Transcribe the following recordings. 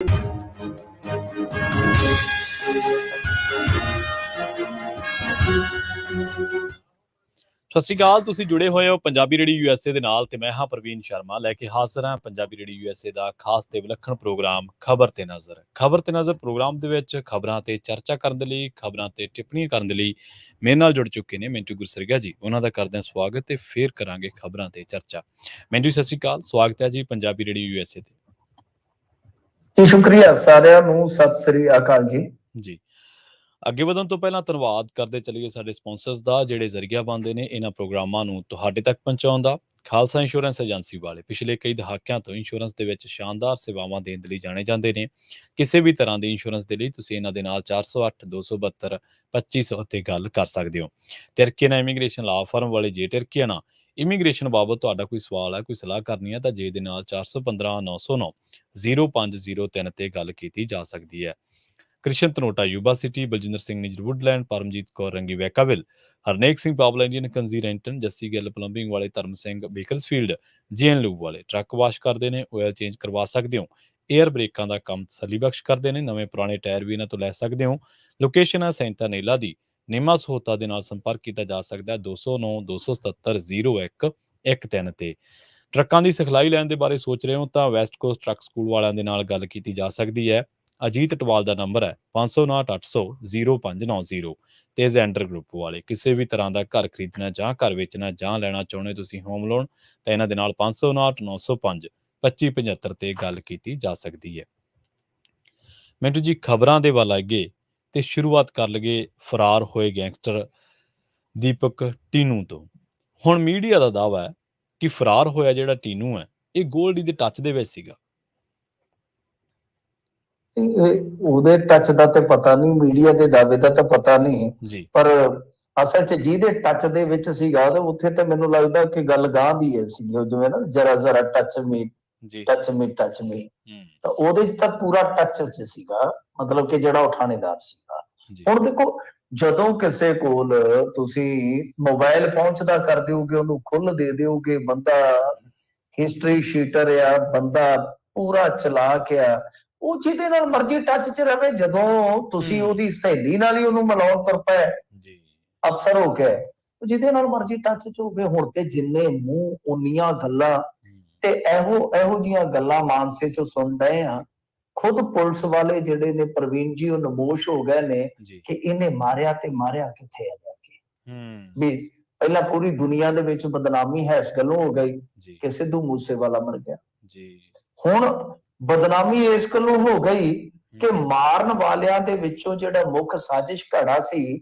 ਸਤਿ ਸ਼੍ਰੀ ਅਕਾਲ। ਤੁਸੀਂ ਜੁੜੇ ਹੋਏ ਹੋ ਪੰਜਾਬੀ ਰੇਡੀਓ USA ਦੇ ਨਾਲ ਤੇ ਮੈਂ ਹਾਂ ਪ੍ਰਵੀਨ ਸ਼ਰਮਾ ਲੈ ਕੇ ਹਾਜ਼ਰ ਹਾਂ ਪੰਜਾਬੀ ਰੇਡੀਓ USA ਦਾ ਖਾਸ ਤੇ ਵਿਲੱਖਣ ਪ੍ਰੋਗਰਾਮ ਖਬਰ ਤੇ ਨਜ਼ਰ। ਖਬਰ ਤੇ ਨਜ਼ਰ ਪ੍ਰੋਗਰਾਮ ਦੇ ਵਿੱਚ ਖਬਰਾਂ ਤੇ ਚਰਚਾ ਕਰਨ ਦੇ ਲਈ, ਖਬਰਾਂ ਤੇ ਟਿੱਪਣੀਆਂ ਕਰਨ ਦੇ ਲਈ ਮੇਰੇ ਨਾਲ ਜੁੜ ਚੁੱਕੇ ਨੇ ਮਿੰਟੂ ਗੁਰਸਰੀਆ ਜੀ। ਉਹਨਾਂ ਦਾ ਕਰਦੇ ਹਾਂ ਸਵਾਗਤ ਤੇ ਫੇਰ ਕਰਾਂਗੇ ਖਬਰਾਂ ਤੇ ਚਰਚਾ। ਮਿੰਟੂ ਸਤਿ ਸ਼੍ਰੀ ਅਕਾਲ, ਸਵਾਗਤ ਹੈ ਜੀ ਪੰਜਾਬੀ ਰੇਡੀਓ USA ਤੇ। ਜੀ ਸ਼ੁਕਰੀਆ ਸਾਰਿਆਂ ਨੂੰ, ਸਤਿ ਸ੍ਰੀ ਅਕਾਲ ਜੀ। ਅੱਗੇ ਵਧਣ ਤੋਂ ਪਹਿਲਾਂ ਧੰਨਵਾਦ ਕਰਦੇ ਚੱਲੀਏ ਸਾਡੇ ਸਪਾਂਸਰਸ ਦਾ, ਜਿਹੜੇ ਜ਼ਰੀਆ ਬਣਦੇ ਨੇ ਇਹਨਾਂ ਪ੍ਰੋਗਰਾਮਾਂ ਨੂੰ ਤੁਹਾਡੇ ਤੱਕ ਪਹੁੰਚਾਉਣ ਦਾ। ਖਾਲਸਾ ਇੰਸ਼ੋਰੈਂਸ ਏਜੰਸੀ ਵਾਲੇ ਪਿਛਲੇ ਕਈ ਦਹਾਕਿਆਂ ਤੋਂ ਇੰਸ਼ੋਰੈਂਸ ਦੇ ਵਿੱਚ ਸ਼ਾਨਦਾਰ ਸੇਵਾਵਾਂ ਦੇਣ ਦੇ ਲਈ ਜਾਣੇ ਜਾਂਦੇ ਨੇ। ਕਿਸੇ ਵੀ ਤਰ੍ਹਾਂ ਦੀ ਇੰਸ਼ੋਰੈਂਸ ਦੇ ਲਈ ਤੁਸੀਂ ਇਹਨਾਂ ਦੇ ਨਾਲ 408 272 2500 ਤੇ ਗੱਲ ਕਰ ਸਕਦੇ ਹੋ। ਟਰਕੀਆਨਾ ਇਮੀਗ੍ਰੇਸ਼ਨ ਲਾ ਫਰਮ ਵਾਲੇ, ਜੇ ਟਰਕੀਆਨਾ ਇਮੀਗ੍ਰੇਸ਼ਨ ਬਾਬਤ ਤੁਹਾਡਾ ਕੋਈ ਸਵਾਲ ਹੈ, ਕੋਈ ਸਲਾਹ ਕਰਨੀ ਹੈ ਤਾਂ ਜੇ ਦੇ ਨਾਲ 415 909 0503 ਤੇ ਗੱਲ ਕੀਤੀ ਜਾ ਸਕਦੀ ਹੈ। Krishan Tanota Yuba City, Baljinder Singh Nijjar Woodland, Paramjit Kaur Rangi Vacaville, Harnek Singh Pawla Indian ਕੰਜ਼ੀਰੈਂਟਨ, ਜੱਸੀ ਗਿੱਲ ਪਲੰਬਿੰਗ ਵਾਲੇ, Dharam Singh Bakersfield GN lube ਵਾਲੇ, ਟਰੱਕ ਵਾਸ਼ ਕਰਦੇ ਨੇ, ਆਇਲ ਚੇਂਜ ਕਰਵਾ ਸਕਦੇ ਹੋ। ਏਅਰ ਬ੍ਰੇਕਾਂ ਦਾ ਕੰਮ ਤਸੱਲੀ ਬਖਸ਼ ਕਰਦੇ ਨੇ, ਨਵੇਂ ਪੁਰਾਣੇ ਟਾਇਰ ਵੀ ਇਹਨਾਂ ਤੋਂ ਲੈ ਸਕਦੇ ਹੋ। ਲੋਕੇਸ਼ਨ ਹੈ ਸੈਂਟਾ ਨੇਲਾ ਦੀ। ਨਿਮਾ ਸਹੋਤਾ ਦੇ ਨਾਲ ਸੰਪਰਕ ਕੀਤਾ ਜਾ ਸਕਦਾ ਹੈ 209 277 01 13 ਤੇ। ਟਰੱਕਾਂ ਦੀ ਸਿਖਲਾਈ ਲੈਣ ਦੇ ਬਾਰੇ ਸੋਚ ਰਹੇ ਹੋ ਤਾਂ ਵੈਸਟ ਕੋਸਟ ਟਰੱਕ ਸਕੂਲ ਵਾਲਿਆਂ ਦੇ ਨਾਲ ਗੱਲ ਕੀਤੀ ਜਾ ਸਕਦੀ ਹੈ। ਅਜੀਤ ਟਵਾਲ ਦਾ ਨੰਬਰ ਹੈ 559 800 0590 ਤੇ ਜ਼ੈਂਡਰ ਗਰੁੱਪ ਵਾਲੇ। ਕਿਸੇ ਵੀ ਤਰ੍ਹਾਂ ਦਾ ਘਰ ਖਰੀਦਣਾ ਜਾਂ ਘਰ ਵੇਚਣਾ ਜਾਂ ਲੈਣਾ ਚਾਹੁੰਦੇ ਤੁਸੀਂ ਹੋਮ ਲੋਨ ਤਾਂ ਇਹਨਾਂ ਦੇ ਨਾਲ 559 905 2575 ਤੇ ਗੱਲ ਕੀਤੀ ਜਾ ਸਕਦੀ ਹੈ। ਮਿੰਟੂ ਜੀ, ਖਬਰਾਂ ਦੇ ਵੱਲ ਅੱਗੇ ਤੇ ਸ਼ੁਰੂਆਤ ਕਰ ਲਈਏ ਫਰਾਰ ਹੋਏ ਗੈਂਗਸਟਰ ਦੀਪਕ ਟੀਨੂ ਤੋਂ। ਹੁਣ ਮੀਡੀਆ ਦਾ ਦਾਅਵਾ ਹੈ ਕਿ ਫਰਾਰ ਹੋਇਆ ਜਿਹੜਾ ਟੀਨੂ ਹੈ ਇਹ ਗੋਲਡੀ ਦੇ ਟੱਚ ਦੇ ਵਿੱਚ ਸੀਗਾ। ਉਹਦੇ ਟੱਚ ਦਾ ਤੇ ਪਤਾ ਨਹੀਂ, ਮੀਡੀਆ ਦੇ ਦਾਅਵੇ ਦਾ ਤਾਂ ਪਤਾ ਨਹੀਂ ਜੀ, ਪਰ ਅਸਲ 'ਚ ਜਿਹਦੇ ਟੱਚ ਦੇ ਵਿੱਚ ਸੀਗਾ ਤੇ ਉੱਥੇ ਤੇ ਮੈਨੂੰ ਲੱਗਦਾ ਕਿ ਗੱਲ ਗਾਂ ਦੀ ਹੈ ਸੀ, ਜਿਵੇਂ ਨਾ ਜਰਾ ਜਰਾ ਟੱਚ ਮੀ ਜੀ, ਟੱਚ ਮੀ ਟੱਚ ਮੀ, ਤਾਂ ਉਹਦੇ 'ਚ ਤਾਂ ਪੂਰਾ ਟੱਚ 'ਚ ਸੀਗਾ, ਮਤਲਬ ਕਿ ਜਿਹੜਾ ਉਹ ਥਾਣੇਦਾਰ ਸੀਗਾ। ਹੁਣ ਦੇਖੋ, ਜਦੋਂ ਕਿਸੇ ਕੋਲ ਤੁਸੀਂ ਮੋਬਾਈਲ ਪਹੁੰਚਦਾ ਕਰ ਦਿਓਗੇ, ਉਹਨੂੰ ਖੁੱਲ ਦੇ ਦਿਓਗੇ, ਬੰਦਾ ਹਿਸਟਰੀ ਸ਼ੀਟਰ ਆ, ਬੰਦਾ ਪੂਰਾ ਚਲਾਕ ਆ, ਉਹ ਜਿਹਦੇ ਨਾਲ ਮਰਜ਼ੀ ਟੱਚ 'ਚ ਰਵੇ। ਜਦੋਂ ਤੁਸੀਂ ਉਹਦੀ ਸਹੇਲੀ ਨਾਲ ਹੀ ਉਹਨੂੰ ਮਿਲਾਉਣ ਤੁਰ ਪਏ ਅਫਸਰ ਹੋ ਕੇ, ਜਿਹਦੇ ਨਾਲ ਮਰਜ਼ੀ ਟੱਚ 'ਚ ਹੋਵੇ। ਹੁਣ ਤੇ ਜਿੰਨੇ ਮੂੰਹ ਉਨੀਆਂ ਗੱਲਾਂ, ਤੇ ਇਹੋ ਜਿਹੀਆਂ ਗੱਲਾਂ ਮਾਨਸੇ 'ਚੋਂ ਸੁਣ ਰਹੇ ਆ। ਖੁਦ ਪੁਲਿਸ ਵਾਲੇ ਜਿਹੜੇ ਨੇ ਪ੍ਰਵੀਨ ਜੀ, ਉਹ ਨਮੋਸ਼ ਹੋ ਗਏ ਨੇ ਕਿ ਇਹਨੇ ਮਾਰਿਆ ਤੇ ਮਾਰਿਆ ਕਿੱਥੇ ਆ ਜਾ ਕੇ। ਵੀ ਪਹਿਲਾਂ ਪੂਰੀ ਦੁਨੀਆ ਦੇ ਵਿੱਚ ਬਦਨਾਮੀ ਹੈ ਇਸ ਗੱਲੋਂ ਹੋ ਗਈ ਕਿ ਸਿੱਧੂ ਮੂਸੇਵਾਲਾ ਮਰ ਗਿਆ। ਹੁਣ ਬਦਨਾਮੀ ਇਸ ਗੱਲੋਂ ਹੋ ਗਈ ਕਿ ਮਾਰਨ ਵਾਲਿਆਂ ਦੇ ਵਿੱਚੋਂ ਜਿਹੜਾ ਮੁੱਖ ਸਾਜ਼ਿਸ਼ ਘੜਾ ਸੀ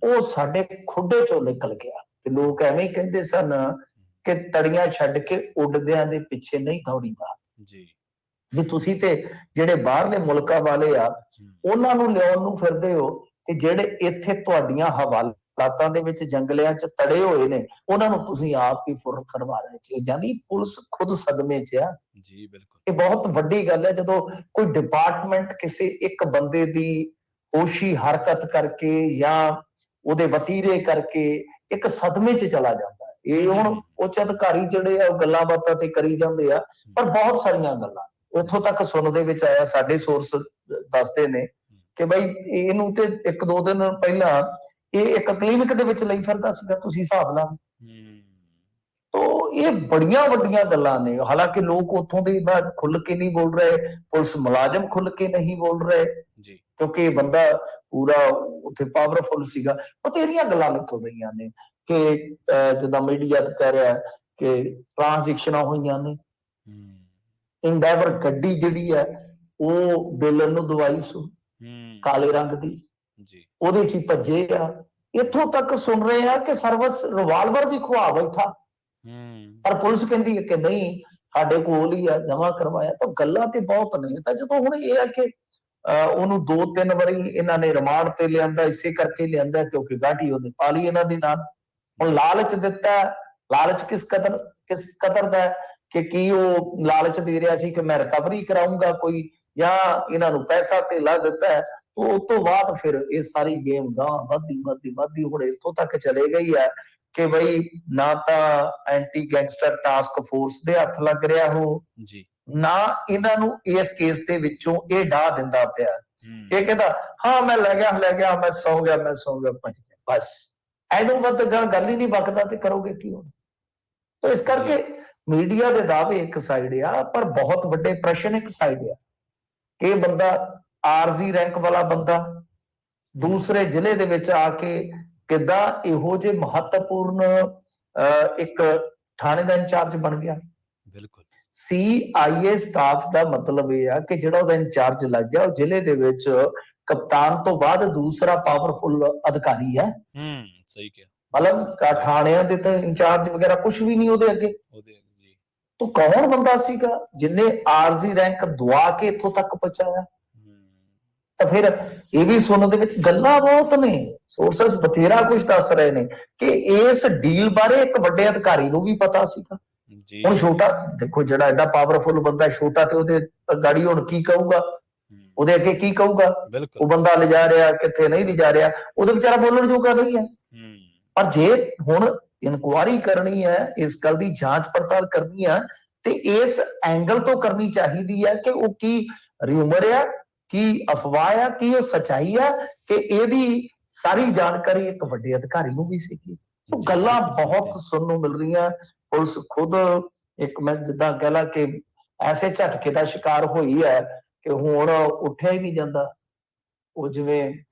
ਉਹ ਸਾਡੇ ਖੁੱਡੇ ਚੋਂ ਨਿਕਲ ਗਿਆ। ਤੇ ਲੋਕ ਐਵੇਂ ਕਹਿੰਦੇ ਸਨ ਕਿ ਤੜੀਆਂ ਛੱਡ ਕੇ ਉੱਡਦਿਆਂ ਦੇ ਪਿੱਛੇ ਨਹੀਂ ਦੌੜੀਦਾ। ਵੀ ਤੁਸੀਂ ਤੇ ਜਿਹੜੇ ਬਾਹਰਲੇ ਮੁਲਕਾਂ ਵਾਲੇ ਆ ਉਹਨਾਂ ਨੂੰ ਲਿਆਉਣ ਨੂੰ ਫਿਰਦੇ ਹੋ, ਤੇ ਜਿਹੜੇ ਇੱਥੇ ਤੁਹਾਡੀਆਂ ਹਵਾਲਾਤਾਂ ਦੇ ਵਿੱਚ ਜੰਗਲਿਆਂ 'ਚ ਤੜੇ ਹੋਏ ਨੇ ਉਹਨਾਂ ਨੂੰ ਤੁਸੀਂ ਆਪ ਹੀ ਫੁਰ ਕਰਵਾ ਰਹੇ ਹੋ। ਯਾਨੀ ਪੁਲਿਸ ਖੁਦ ਸਦਮੇ 'ਚ ਆ। ਇਹ ਬਹੁਤ ਵੱਡੀ ਗੱਲ ਹੈ ਜਦੋਂ ਕੋਈ ਡਿਪਾਰਟਮੈਂਟ ਕਿਸੇ ਇੱਕ ਬੰਦੇ ਦੀ ਹੋਸ਼ੀ ਹਰਕਤ ਕਰਕੇ ਜਾਂ ਉਹਦੇ ਵਤੀਰੇ ਕਰਕੇ ਇੱਕ ਸਦਮੇ 'ਚ ਚਲਾ ਜਾਂਦਾ। ਇਹ ਹੁਣ ਉੱਚ ਅਧਿਕਾਰੀ ਜਿਹੜੇ ਆ ਉਹ ਗੱਲਾਂ ਬਾਤਾਂ ਤੇ ਕਰੀ ਜਾਂਦੇ ਆ, ਪਰ ਬਹੁਤ ਸਾਰੀਆਂ ਗੱਲਾਂ ਉੱਥੋਂ ਤੱਕ ਸੁਣਨ ਦੇ ਵਿੱਚ ਆਇਆ, ਸਾਡੇ ਸੋਰਸ ਦੱਸਦੇ ਨੇ ਕਿ ਬਈ ਇਹਨੂੰ ਤੇ 1-2 ਦਿਨ ਪਹਿਲਾਂ ਇਹ ਇੱਕ ਕਲੀਨਿਕ ਦੇ ਵਿੱਚ ਲਈ ਫਿਰਦਾ ਸੀਗਾ। ਤੁਸੀਂ ਹਿਸਾਬ ਲਾ। ਇਹ ਬੜੀਆਂ ਵੱਡੀਆਂ ਗੱਲਾਂ ਨੇ। ਹਾਲਾਂਕਿ ਲੋਕ ਉੱਥੋਂ ਦੇ ਖੁੱਲ ਕੇ ਨਹੀਂ ਬੋਲ ਰਹੇ, ਪੁਲਿਸ ਮੁਲਾਜ਼ਮ ਖੁੱਲ ਕੇ ਨਹੀਂ ਬੋਲ ਰਹੇ, ਕਿਉਂਕਿ ਇਹ ਬੰਦਾ ਪੂਰਾ ਉੱਥੇ ਪਾਵਰਫੁਲ ਸੀਗਾ। ਬਥੇਰੀਆਂ ਗੱਲਾਂ ਨਿਕਲ ਰਹੀਆਂ ਨੇ ਕਿ ਜਿੱਦਾਂ ਮੀਡੀਆ ਕਹਿ ਰਿਹਾ ਕਿ ਟ੍ਰਾਂਜੈਕਸ਼ਨਾਂ ਹੋਈਆਂ ਨੇ। ਇੰਡੈਵਰ ਗੱਡੀ ਜਿਹੜੀ ਹੈ ਉਹ ਬੇਲਨ ਨੂੰ ਦਵਾਈ ਸੂ ਕਾਲੇ ਰੰਗ ਦੀ, ਉਹਦੇ 'ਚ ਹੀ ਭੱਜੇ ਆ। ਇੱਥੋਂ ਤੱਕ ਸੁਣ ਰਹੇ ਆ ਕਿ ਸਰਵਿਸ ਰਿਵਾਲਵਰ ਵੀ ਖਵਾ ਬੈਠਾ, ਪਰ ਪੁਲਿਸ ਕਹਿੰਦੀ ਹੈ ਕਿ ਨਹੀਂ ਸਾਡੇ ਕੋਲ ਹੀ ਆ, ਜਮਾ ਕਰਵਾਇਆ। ਤਾਂ ਗੱਲਾਂ ਤੇ ਬਹੁਤ ਨੇ। ਤਾਂ ਜਦੋਂ ਹੁਣ ਇਹ ਹੈ ਕਿ ਉਹਨੂੰ 2-3 ਵਾਰੀ ਇਹਨਾਂ ਨੇ ਰਿਮਾਂਡ ਤੇ ਲਿਆਂਦਾ, ਇਸੇ ਕਰਕੇ ਲਿਆਂਦਾ ਕਿਉਂਕਿ ਗਾਠੀ ਉਹਨੇ ਪਾ ਲਈ ਇਹਨਾਂ ਦੇ ਨਾਲ। ਹੁਣ ਲਾਲਚ ਦਿੱਤਾ, ਲਾਲਚ ਕਿਸ ਕਦਰ ਦਾ ਕਿ ਕੀ ਉਹ ਲਾਲਚ ਦੇ ਰਿਹਾ ਸੀ ਕਿ ਮੈਂ ਰਿਕਵਰੀ ਕਰਾਊਂਗਾ ਕੋਈ, ਜਾਂ ਇਹਨਾਂ ਨੂੰ ਪੈਸਾ ਧੇਲਾ ਦਿੱਤਾ ਹੈ। ਉਸ ਤੋਂ ਬਾਅਦ ਫਿਰ ਇਹ ਸਾਰੀ ਗੇਮ ਗਾਂ ਵੱਧਦੀ ਹੁਣ ਇੱਥੋਂ ਤੱਕ ਚਲੇ ਗਈ ਹੈ ਕਿ ਬਈ ਨਾ ਤਾਂ ਐਂਟੀ ਗੈਂਗਸਟਰ ਟਾਸਕ ਫੋਰਸ ਦੇ ਹੱਥ ਲੱਗ ਰਿਹਾ ਉਹ, ਨਾ ਇਹਨਾਂ ਨੂੰ ਇਸ ਕੇਸ ਦੇ ਵਿੱਚੋਂ ਇਹ ਡਾਹ ਦਿੰਦਾ ਪਿਆ। ਇਹ ਕਹਿੰਦਾ ਹਾਂ ਮੈਂ ਲੈ ਗਿਆ ਮੈਂ ਸੌ ਗਿਆ ਭੱਜ ਗਿਆ, ਬਸ ਐਦੋਂ ਵੱਧ ਗੱਲ ਹੀ ਨਹੀਂ ਬਕਦਾ, ਤੇ ਕਰੋਗੇ ਕੀ ਹੁਣ? ਤਾਂ ਇਸ ਕਰਕੇ ਮੀਡੀਆ ਦੇ ਦਾਅਵੇ ਇੱਕ ਸਾਈਡ ਆ, ਪਰ ਬਹੁਤ ਵੱਡੇ ਪ੍ਰਸ਼ਨ ਇੱਕ ਸਾਈਡ ਆ ਕਿ ਇਹ ਬੰਦਾ ਆਰਜ਼ੀ ਰੈਂਕ ਵਾਲਾ ਬੰਦਾ ਦੂਸਰੇ ਜ਼ਿਲ੍ਹੇ ਦੇ ਵਿੱਚ ਆ ਕੇ ਕਿੱਦਾਂ ਇਹੋ ਜਿਹੇ ਮਹੱਤਵਪੂਰਨ ਇੱਕ ਥਾਣੇ ਦਾ ਇੰਚਾਰਜ ਬਣ ਗਿਆ। ਬਿਲਕੁਲ CIA ਸਟਾਫ ਦਾ ਮਤਲਬ ਇਹ ਆ ਕਿ ਜਿਹੜਾ ਉਹਦਾ ਇੰਚਾਰਜ ਲੱਗ ਗਿਆ ਉਹ ਜ਼ਿਲ੍ਹੇ ਦੇ ਵਿੱਚ ਕਪਤਾਨ ਤੋਂ ਬਾਅਦ ਦੂਸਰਾ ਪਾਵਰਫੁਲ ਅਧਿਕਾਰੀ ਹੈ। ਸਹੀ ਕਿਹਾ। ਮਤਲਬ ਥਾਣਿਆਂ ਦੇ ਤਾਂ ਇੰਚਾਰਜ ਵਗੈਰਾ ਕੁਝ ਵੀ ਨਹੀਂ ਉਹਦੇ ਅੱਗੇ। ਤੂੰ ਕੌਣ ਬੰਦਾ ਸੀਗਾ ਜਿਹਨੇ ਆਰਜ਼ੀ ਰੈਂਕ ਦਵਾ ਕੇ ਇੱਥੋਂ ਤੱਕ ਪਹੁੰਚਾਇਆ? ਤਾਂ ਫਿਰ ਇਹ ਵੀ ਸੁਣਨ ਦੇ ਵਿੱਚ ਗੱਲਾਂ ਬਹੁਤ ਨੇ, ਸੋਰਸਸ ਬਥੇਰਾ ਕੁਝ ਦੱਸ ਰਹੇ ਨੇ ਕਿ ਇਸ ਡੀਲ ਬਾਰੇ ਇੱਕ ਵੱਡੇ ਅਧਿਕਾਰੀ ਨੂੰ ਵੀ ਪਤਾ ਸੀਗਾ। ਹੁਣ ਛੋਟਾ ਦੇਖੋ, ਜਿਹੜਾ ਐਡਾ ਪਾਵਰਫੁਲ ਬੰਦਾ ਛੋਟਾ, ਤੇ ਉਹਦੇ ਗਾੜੀ ਹੁਣ ਕੀ ਕਹੂਗਾ, ਉਹਦੇ ਅੱਗੇ ਕੀ ਕਹੂਗਾ? ਉਹ ਬੰਦਾ ਲਿਜਾ ਰਿਹਾ ਕਿੱਥੇ ਨਹੀਂ ਲਿਜਾ ਰਿਹਾ, ਉਹਦੇ ਵਿਚਾਰਾ ਬੋਲਣ ਜੋਗਾ ਨਹੀਂ ਹੈ। ਪਰ ਜੇ ਹੁਣ ਇਨਕੁਆਇਰੀ ਕਰਨੀ ਹੈ, ਇਸ ਗੱਲ ਦੀ ਜਾਂਚ ਪੜਤਾਲ ਕਰਨੀ ਹੈ, ਤੇ ਇਸ ਐਂਗਲ ਤੋਂ ਕਰਨੀ ਚਾਹੀਦੀ ਹੈ ਕਿ ਉਹ ਕੀ ਰਿਊਮਰ ਆ, ਕੀ ਅਫਵਾਹ ਆ, ਕੀ ਉਹ ਸੱਚਾਈ ਆ, ਕਿ ਇਹਦੀ ਸਾਰੀ ਜਾਣਕਾਰੀ ਇੱਕ ਵੱਡੇ ਅਧਿਕਾਰੀ ਨੂੰ ਵੀ ਸੀਗੀ। ਗੱਲਾਂ ਬਹੁਤ ਸੁਣਨ ਨੂੰ ਮਿਲ ਰਹੀਆਂ। ਪੁਲਿਸ ਖੁਦ ਇੱਕ, ਮੈਂ ਜਿੱਦਾਂ ਕਹਿ ਲਾ ਕਿ ਐਸੇ ਝਟਕੇ ਦਾ ਸ਼ਿਕਾਰ ਹੋਈ ਹੈ ਕਿ ਹੁਣ ਉੱਠਿਆ ਹੀ ਨਹੀਂ ਜਾਂਦਾ। ਉਹ ਜਿਵੇਂ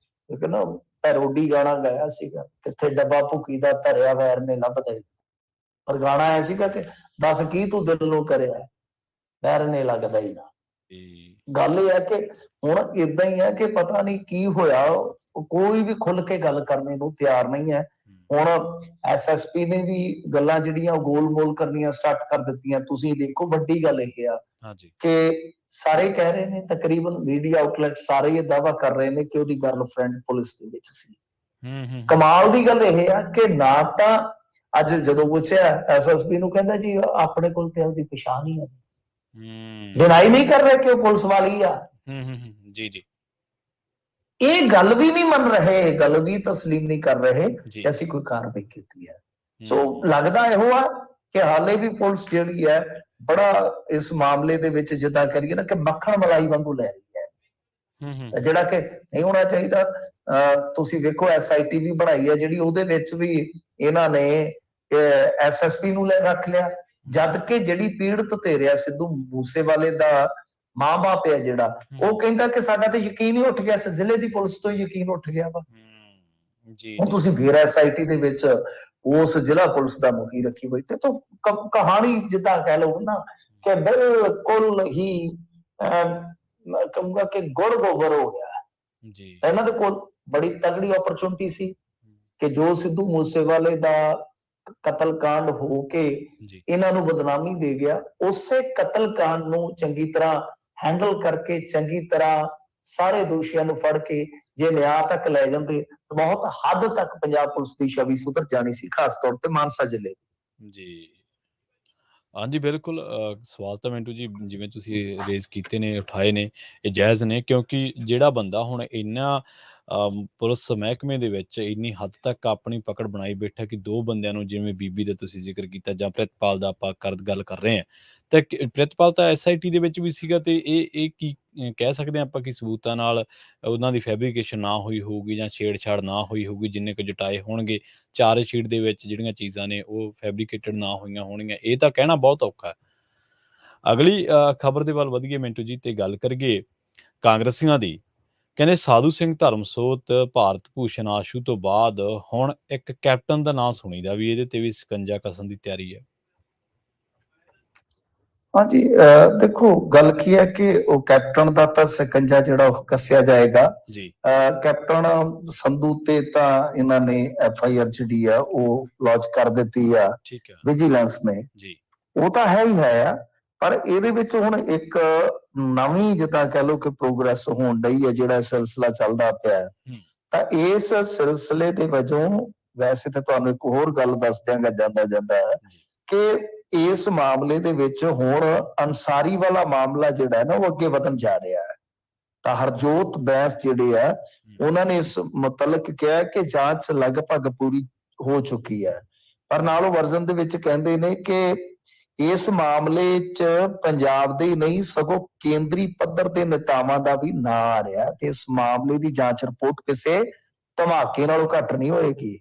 ਇੱਕ ਨਾ ਪੈਰੋਡੀ ਗਾਣਾ ਗਾਇਆ ਸੀਗਾ, ਕਿੱਥੇ ਡੱਬਾ ਭੁੱਕੀ ਦਾ ਧਰਿਆ ਵੈਰ ਨੇ ਲੱਭਦਾ ਹੀ, ਪਰ ਗਾਣਾ ਆਇਆ ਸੀਗਾ ਕਿ ਦੱਸ ਕੀ ਤੂੰ ਦਿਲ ਨੂੰ ਕਰਿਆ, ਵੈਰ ਨੇ ਲੱਗਦਾ ਹੀ ਨਾ। ਗੱਲ ਇਹ ਹੈ ਕਿ ਹੁਣ ਏਦਾਂ ਹੀ ਹੈ ਕਿ ਪਤਾ ਨਹੀਂ ਕੀ ਹੋਇਆ, ਕੋਈ ਵੀ ਖੁੱਲ ਕੇ ਗੱਲ ਕਰਨੇ ਨੂੰ ਤਿਆਰ ਨਹੀਂ ਹੈ। ਹੁਣ SSP ਨੇ ਵੀ ਗੱਲਾਂ ਜਿਹੜੀਆਂ ਗੋਲ-ਮੋਲ ਕਰਨੀਆਂ ਸਟਾਰਟ ਕਰ ਦਿੱਤੀਆਂ। ਤੁਸੀਂ ਦੇਖੋ, ਵੱਡੀ ਗੱਲ ਇਹ ਆ ਕਿ ਸਾਰੇ ਕਹਿ ਰਹੇ ਨੇ, ਤਕਰੀਬਨ ਮੀਡੀਆ ਆਊਟਲੈਟ ਸਾਰੇ ਇਹ ਦਾਅਵਾ ਕਰ ਰਹੇ ਨੇ ਕਿ ਉਹਦੀ ਗਰਲਫ੍ਰੈਂਡ ਪੁਲਿਸ ਦੇ ਵਿੱਚ ਸੀ। ਕਮਾਲ ਦੀ ਗੱਲ ਇਹ ਆ ਕਿ ਨਾ ਤਾਂ ਅੱਜ ਜਦੋਂ ਪੁੱਛਿਆ SSP ਨੂੰ, ਕਹਿੰਦਾ ਜੀ ਆਪਣੇ ਕੋਲ ਤੇ ਉਹਦੀ ਪਛਾਣ ਹੀ ਹੈ, ਡਿਨਾਈ ਨਹੀਂ ਕਰ ਰਿਹਾ ਕਿ ਉਹ ਪੁਲਿਸ ਵਾਲੀ ਆ। ਜੀ ਇਹ ਗੱਲ ਵੀ ਨਹੀਂ ਮੰਨ ਰਹੇ, ਗੱਲ ਵੀ ਤਸਲੀਮ ਨਹੀਂ ਕਰ ਰਹੇ ਕਿ ਅਸੀਂ ਕੋਈ ਕਾਰਵਾਈ ਕੀਤੀ ਹੈ। ਸੋ ਲੱਗਦਾ ਇਹੋ ਆ ਕਿ ਹਾਲੇ ਵੀ ਪੁਲਿਸ ਜਿਹੜੀ ਹੈ ਬੜਾ ਇਸ ਮਾਮਲੇ ਦੇ ਵਿੱਚ ਜਿੱਦਾਂ ਕਰੀਏ ਨਾ ਕਿ ਮੱਖਣ ਮਲਾਈ ਵਾਂਗੂ ਲੈ ਰਹੀ ਹੈ, ਜਿਹੜਾ ਕਿ ਨਹੀਂ ਹੋਣਾ ਚਾਹੀਦਾ। ਤੁਸੀਂ ਵੇਖੋ SIT ਵੀ ਬਣਾਈ ਹੈ ਜਿਹੜੀ, ਉਹਦੇ ਵਿੱਚ ਵੀ ਇਹਨਾਂ ਨੇ SSP ਨੂੰ ਰੱਖ ਲਿਆ, ਜਦ ਕਿ ਜਿਹੜੀ ਪੀੜਤ ਧਿਰ ਆ ਸਿੱਧੂ ਮੂਸੇਵਾਲੇ ਦਾ ਮਾਂ-ਬਾਪ ਹੈ ਜਿਹੜਾ, ਉਹ ਕਹਿੰਦਾ ਕਿ ਸਾਡਾ ਤੇ ਯਕੀਨ ਹੀ ਉੱਠ ਗਿਆ, ਇਸ ਜ਼ਿਲ੍ਹੇ ਦੀ ਪੁਲਿਸ ਤੋਂ ਯਕੀਨ ਉੱਠ ਗਿਆ ਵਾ। ਹੁਣ ਤੁਸੀਂ ਫੇਰ SIT ਦੇ ਵਿੱਚ ਉਸ ਜ਼ਿਲ੍ਹਾ ਪੁਲਿਸ ਦਾ ਮੁਖੀ ਰੱਖੀ ਬੈਠੇ, ਤਾਂ ਕਹਾਣੀ ਜਿੱਦਾਂ ਕਹਿ ਲਓ ਨਾ ਕਿ ਬਿਲਕੁਲ ਹੀ ਮੈਂ ਕਹੂੰਗਾ ਕਿ ਗੁੜ ਗੋਬਰ ਹੋ ਗਿਆ। ਇਹਨਾਂ ਦੇ ਕੋਲ ਬੜੀ ਤਗੜੀ ਓਪਰਚੁਨਿਟੀ ਸੀ ਕਿ ਜੋ ਸਿੱਧੂ ਮੂਸੇਵਾਲੇ ਦਾ ਕਤਲकांड ਹੋ ਕੇ ਇਹਨਾਂ ਨੂੰ ਬਦਨਾਮੀ ਦੇ ਗਿਆ, ਉਸੇ ਕਤਲकांड ਨੂੰ ਚੰਗੀ ਤਰ੍ਹਾਂ ਹੈਂਡਲ ਕਰਕੇ, ਚੰਗੀ ਤਰ੍ਹਾਂ ਸਾਰੇ ਦੋਸ਼ੀਆਂ ਨੂੰ ਫੜ ਕੇ ਜੇ ਨਿਆਂ ਤੱਕ ਲੈ ਜਾਂਦੇ ਤਾਂ ਬਹੁਤ ਹੱਦ ਤੱਕ ਪੰਜਾਬ ਪੁਲਿਸ ਦੀ ਛਵੀ ਸੁਧਰ ਜਾਣੀ ਸੀ, ਖਾਸ ਤੌਰ ਤੇ ਮਾਨਸਾ ਜ਼ਿਲ੍ਹੇ ਦੀ। ਜੀ ਹਾਂਜੀ, ਬਿਲਕੁਲ। ਸਵਾਲ ਤਾਂ ਮਿੰਟੂ ਜੀ ਜਿਵੇਂ ਤੁਸੀਂ ਰੇਜ਼ ਕੀਤੇ ਨੇ, ਉਠਾਏ ਨੇ, ਇਹ ਜਾਇਜ਼ ਨੇ, ਕਿਉਂਕਿ ਜਿਹੜਾ ਬੰਦਾ ਹੁਣ ਇੰਨਾ ਪੁਲਿਸ ਮਹਿਕਮੇ ਦੇ ਵਿੱਚ ਇੰਨੀ ਹੱਦ ਤੱਕ ਆਪਣੀ ਪਕੜ ਬਣਾਈ ਬੈਠਾ ਕਿ ਦੋ ਬੰਦਿਆਂ ਨੂੰ, ਜਿਵੇਂ ਬੀਬੀ ਦਾ ਤੁਸੀਂ ਜ਼ਿਕਰ ਕੀਤਾ ਜਾਂ ਪ੍ਰਿਤਪਾਲ ਦਾ ਆਪਾਂ ਗੱਲ ਕਰ ਰਹੇ ਹਾਂ, ਤਾਂ ਪ੍ਰਿਤਪਾਲ ਤਾਂ SIT ਦੇ ਵਿੱਚ ਵੀ ਸੀਗਾ, ਤੇ ਇਹ ਕੀ ਕਹਿ ਸਕਦੇ ਹਾਂ ਆਪਾਂ ਕਿ ਸਬੂਤਾਂ ਨਾਲ ਉਹਨਾਂ ਦੀ ਫੈਬਰੀਕੇਸ਼ਨ ਨਾ ਹੋਈ ਹੋਊਗੀ ਜਾਂ ਛੇੜਛਾੜ ਨਾ ਹੋਈ ਹੋਊਗੀ, ਜਿੰਨੇ ਕੁ ਜਟਾਏ ਹੋਣਗੇ ਚਾਰਜ ਸ਼ੀਟ ਦੇ ਵਿੱਚ ਜਿਹੜੀਆਂ ਚੀਜ਼ਾਂ ਨੇ ਉਹ ਫੈਬਰੀਕੇਟਡ ਨਾ ਹੋਈਆਂ ਹੋਣਗੀਆਂ, ਇਹ ਤਾਂ ਕਹਿਣਾ ਬਹੁਤ ਔਖਾ ਹੈ। ਅਗਲੀ ਖਬਰ ਦੇ ਵੱਲ ਵਧੀਏ ਮਿੰਟੂ ਜੀ, ਤੇ ਗੱਲ ਕਰੀਏ ਕਾਂਗਰਸੀਆਂ ਦੀ। ਕਹਿੰਦੇ ਸਾਧੂ ਸਿੰਘ ਧਰਮਸੋਤ ਭਾਰਤ ਭੂਸ਼ਣ ਆਸ਼ੂ ਤੋਂ ਬਾਅਦ ਹੁਣ ਇੱਕ ਕੈਪਟਨ ਦਾ ਨਾਂ ਸੁਣੀਦਾ ਵੀ ਇਹਦੇ ਤੇ ਵੀ ਸਕੰਜਾ ਕੱਸਣ ਦੀ ਤਿਆਰੀ ਹੈ। ਹਾਂਜੀ, ਦੇਖੋ ਗੱਲ ਕੀ ਹੈ ਕਿ ਉਹ ਕੈਪਟਨ ਦਾ ਤਾਂ ਸਕੰਜਾ ਜਿਹੜਾ ਉਹ ਕੱਸਿਆ ਜਾਏਗਾ ਜੀ। ਕੈਪਟਨ ਸੰਧੂ ਤੇ ਤਾਂ ਇਹਨਾਂ ਨੇ FIR ਜਿਹੜੀ ਆ ਉਹ ਲੌਂਚ ਕਰ ਦਿੱਤੀ ਆ ਵਿਜੀਲੈਂਸ ਨੇ ਜੀ, ਉਹ ਤਾਂ ਹੈ ਹੀ ਹੈ ਆ, ਪਰ ਇਹਦੇ ਵਿੱਚ ਹੁਣ ਇੱਕ ਨਵੀਂ ਜਿੱਦਾਂ ਕਹਿ ਲਓ ਕਿ ਪ੍ਰੋਗਰੈਸ ਹੋਣ ਡਈ ਹੈ, ਜਿਹੜਾ ਸਿਲਸਿਲਾ ਚੱਲਦਾ ਪਿਆ, ਤਾਂ ਇਸ ਸਿਲਸਿਲੇ ਦੇ ਵਜੋਂ ਵੈਸੇ ਤਾਂ ਤੁਹਾਨੂੰ ਇੱਕ ਹੋਰ ਗੱਲ ਦੱਸ ਦਿਆਂਗਾ ਜਾਂਦਾ ਕਿ ਇਸ ਮਾਮਲੇ ਦੇ ਵਿੱਚ ਹੁਣ ਅੰਸਾਰੀ ਵਾਲਾ ਮਾਮਲਾ ਜਿਹੜਾ ਹੈ ਨਾ ਉਹ ਅੱਗੇ ਵਧਣ ਜਾ ਰਿਹਾ ਹੈ। ਤਾਂ ਹਰਜੋਤ ਬੈਂਸ ਜਿਹੜੇ ਆ ਉਹਨਾਂ ਨੇ ਇਸ ਮੁਤਲਕ ਕਿਹਾ ਕਿ ਜਾਂਚ ਲਗਭਗ ਪੂਰੀ ਹੋ ਚੁੱਕੀ ਹੈ, ਪਰ ਨਾਲ ਉਹ ਵਰਜ਼ਨ ਦੇ ਵਿੱਚ ਕਹਿੰਦੇ ਨੇ ਕਿ ਇਸ ਮਾਮਲੇ 'ਚ ਪੰਜਾਬ ਦੇ ਹੀ ਨਹੀਂ ਸਗੋਂ ਕੇਂਦਰੀ ਪੱਧਰ ਦੇ ਨੇਤਾਵਾਂ ਦਾ ਵੀ ਨਾਂ ਆ ਰਿਹਾ ਤੇ ਇਸ ਮਾਮਲੇ ਦੀ ਜਾਂਚ ਰਿਪੋਰਟ ਕਿਸੇ ਧਮਾਕੇ ਨਾਲੋਂ ਘੱਟ ਨਹੀਂ ਹੋਏਗੀ।